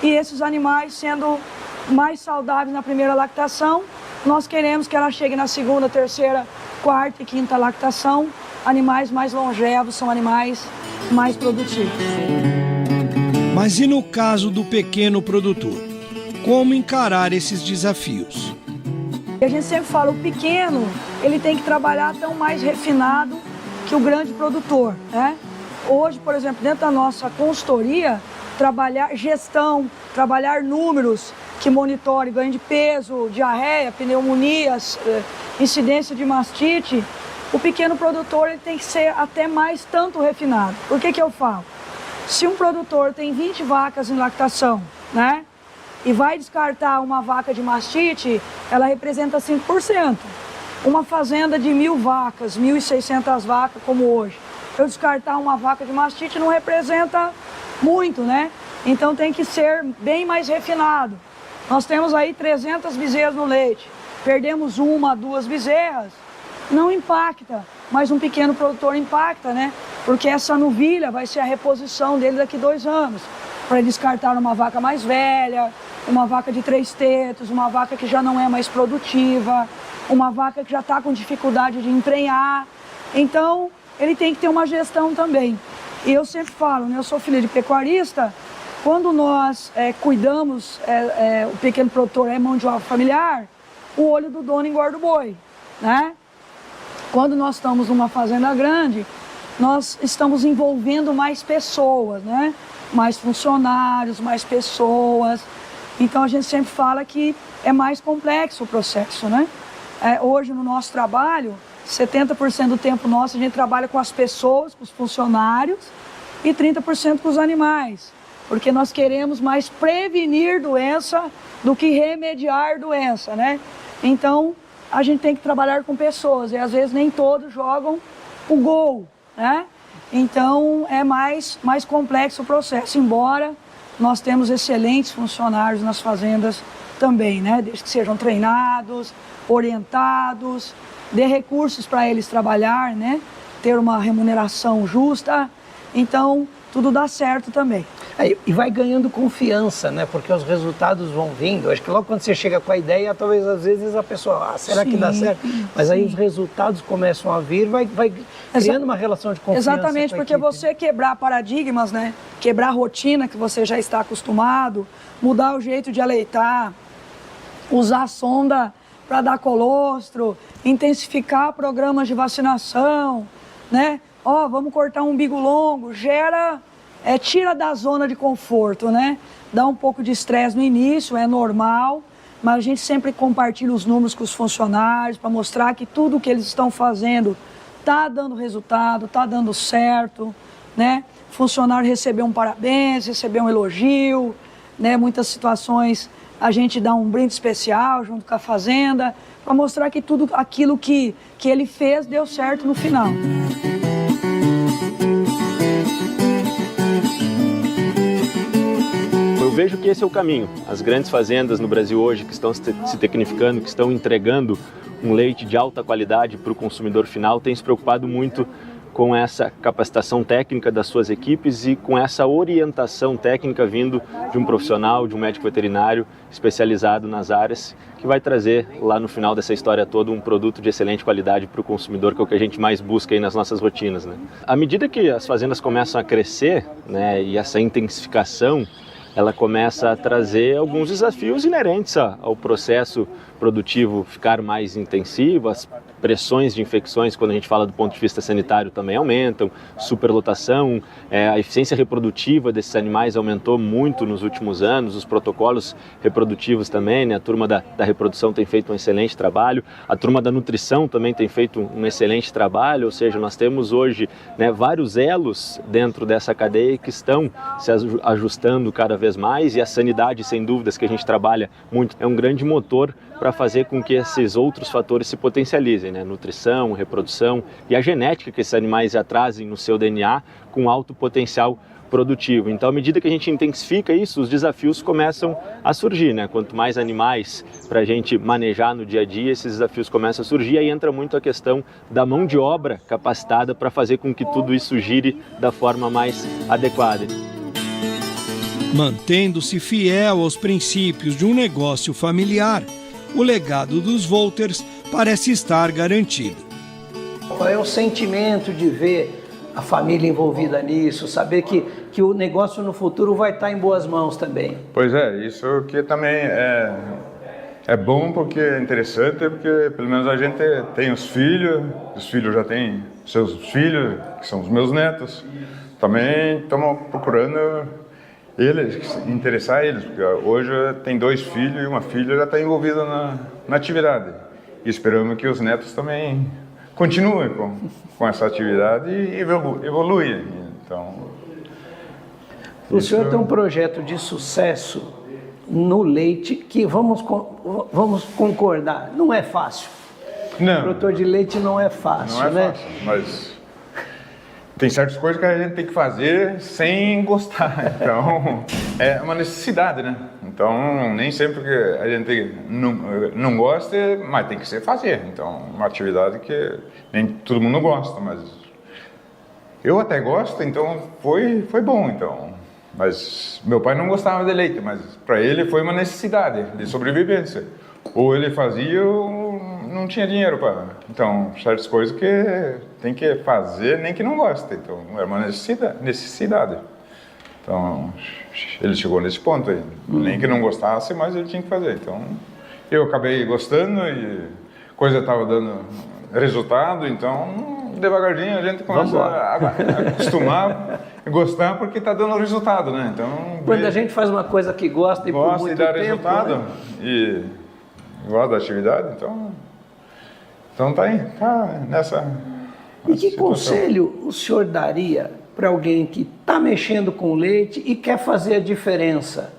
E esses animais sendo mais saudáveis na primeira lactação, nós queremos que ela chegue na segunda, terceira, quarta e quinta lactação. Animais mais longevos são animais mais produtivos. Mas e no caso do pequeno produtor? Como encarar esses desafios? A gente sempre fala, o pequeno, ele tem que trabalhar tão mais refinado que o grande produtor, né? Hoje, por exemplo, dentro da nossa consultoria, trabalhar gestão, trabalhar números que monitorem ganho de peso, diarreia, pneumonias, incidência de mastite, o pequeno produtor ele tem que ser até mais tanto refinado. Por que eu falo? Se um produtor tem 20 vacas em lactação, né? E vai descartar uma vaca de mastite, ela representa 5%. Uma fazenda de 1.000 vacas, 1.600 vacas como hoje, eu descartar uma vaca de mastite não representa muito, né? Então tem que ser bem mais refinado. Nós temos aí 300 bezerras no leite, perdemos 1, 2 bezerras, não impacta, mas um pequeno produtor impacta, né? Porque essa novilha vai ser a reposição dele daqui 2 anos, para descartar uma vaca mais velha, uma vaca de 3 tetos, uma vaca que já não é mais produtiva, uma vaca que já está com dificuldade de emprenhar. Então, ele tem que ter uma gestão também. E eu sempre falo, né, eu sou filha de pecuarista, quando nós cuidamos, o pequeno produtor é mão de obra familiar, o olho do dono engorda o boi, né? Quando nós estamos numa fazenda grande, nós estamos envolvendo mais pessoas, né? Mais funcionários, mais pessoas. Então a gente sempre fala que é mais complexo o processo, né? Hoje no nosso trabalho, 70% do tempo nosso a gente trabalha com as pessoas, com os funcionários e 30% com os animais. Porque nós queremos mais prevenir doença do que remediar doença, né? Então a gente tem que trabalhar com pessoas e às vezes nem todos jogam o gol, né? Então é mais complexo o processo, embora nós temos excelentes funcionários nas fazendas também, né? Desde que sejam treinados, orientados, dê recursos para eles trabalhar, né? Ter uma remuneração justa, então tudo dá certo também. E vai ganhando confiança, né? Porque os resultados vão vindo. Acho que logo quando você chega com a ideia, talvez às vezes a pessoa, será que dá certo? Mas aí os resultados começam a vir, vai criando uma relação de confiança. Exatamente, porque você quebrar paradigmas, né? Quebrar a rotina que você já está acostumado, mudar o jeito de aleitar, usar a sonda para dar colostro, intensificar programas de vacinação, né? Vamos cortar um umbigo longo, tira da zona de conforto, né? Dá um pouco de estresse no início, é normal, mas a gente sempre compartilha os números com os funcionários para mostrar que tudo que eles estão fazendo está dando resultado, está dando certo, né? Funcionário recebeu um parabéns, recebeu um elogio, né? Muitas situações a gente dá um brinde especial junto com a fazenda para mostrar que tudo aquilo que ele fez deu certo no final. Eu vejo que esse é o caminho. As grandes fazendas no Brasil hoje que estão se tecnificando, que estão entregando um leite de alta qualidade para o consumidor final, têm se preocupado muito com essa capacitação técnica das suas equipes e com essa orientação técnica vindo de um profissional, de um médico veterinário especializado nas áreas, que vai trazer lá no final dessa história toda um produto de excelente qualidade para o consumidor, que é o que a gente mais busca aí nas nossas rotinas, né? À medida que as fazendas começam a crescer, né, e essa intensificação, ela começa a trazer alguns desafios inerentes ao processo produtivo ficar mais intensivo, as pressões de infecções, quando a gente fala do ponto de vista sanitário, também aumentam, superlotação, a eficiência reprodutiva desses animais aumentou muito nos últimos anos, os protocolos reprodutivos também, né? A turma da reprodução tem feito um excelente trabalho, a turma da nutrição também tem feito um excelente trabalho, ou seja, nós temos hoje, né, vários elos dentro dessa cadeia que estão se ajustando cada vez mais, e a sanidade, sem dúvidas, que a gente trabalha muito, é um grande motor para fazer com que esses outros fatores se potencializem, né? Nutrição, reprodução e a genética que esses animais já trazem no seu DNA com alto potencial produtivo. Então, à medida que a gente intensifica isso, os desafios começam a surgir, né? Quanto mais animais para a gente manejar no dia a dia, esses desafios começam a surgir, e aí entra muito a questão da mão de obra capacitada para fazer com que tudo isso gire da forma mais adequada. Mantendo-se fiel aos princípios de um negócio familiar, o legado dos Wolters parece estar garantido. Qual é o sentimento de ver a família envolvida nisso, saber que o negócio no futuro vai estar em boas mãos também? Pois é, isso que também é bom, porque é interessante, porque pelo menos a gente tem os filhos já têm seus filhos, que são os meus netos, também estamos procurando interessar eles, porque hoje tem 2 filhos e uma filha já está envolvida na atividade. E esperamos que os netos também continuem com essa atividade e evoluem. Então, o senhor tem um projeto de sucesso no leite que, vamos concordar, não é fácil. Não. O produtor de leite não é fácil, não é né? fácil, mas tem certas coisas que a gente tem que fazer sem gostar, então é uma necessidade, né? Então nem sempre que a gente não gosta, mas tem que ser fazer. Então uma atividade que nem todo mundo gosta, mas eu até gosto, então foi bom, então. Mas meu pai não gostava de leite, mas para ele foi uma necessidade de sobrevivência. Ou ele fazia ou não tinha dinheiro para. Então, certas coisas que tem que fazer, nem que não gosta. Então, era uma necessidade. Então, ele chegou nesse ponto aí. Nem que não gostasse, mas ele tinha que fazer. Então, eu acabei gostando e a coisa estava dando resultado. Então, devagarzinho a gente começa a acostumar e gostar porque está dando resultado, né? Então, quando a gente faz uma coisa que gosta e por muito dá tempo, resultado, né? E gosta da atividade, então tá nessa. E que conselho o senhor daria para alguém que está mexendo com leite e quer fazer a diferença?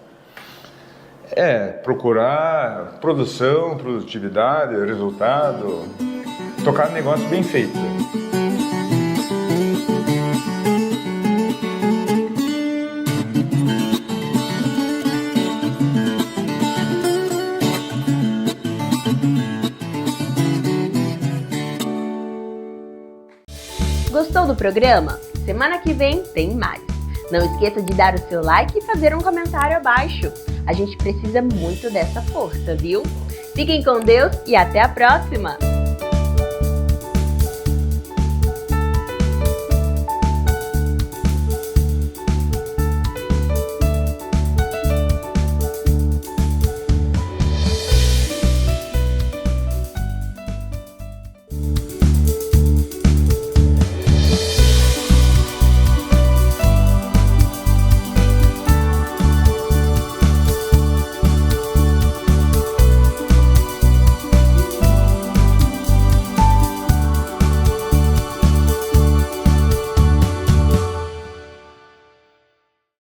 Procurar produção, produtividade, resultado, tocar negócio bem feito. Gostou do programa? Semana que vem tem mais. Não esqueça de dar o seu like e fazer um comentário abaixo. A gente precisa muito dessa força, viu? Fiquem com Deus e até a próxima!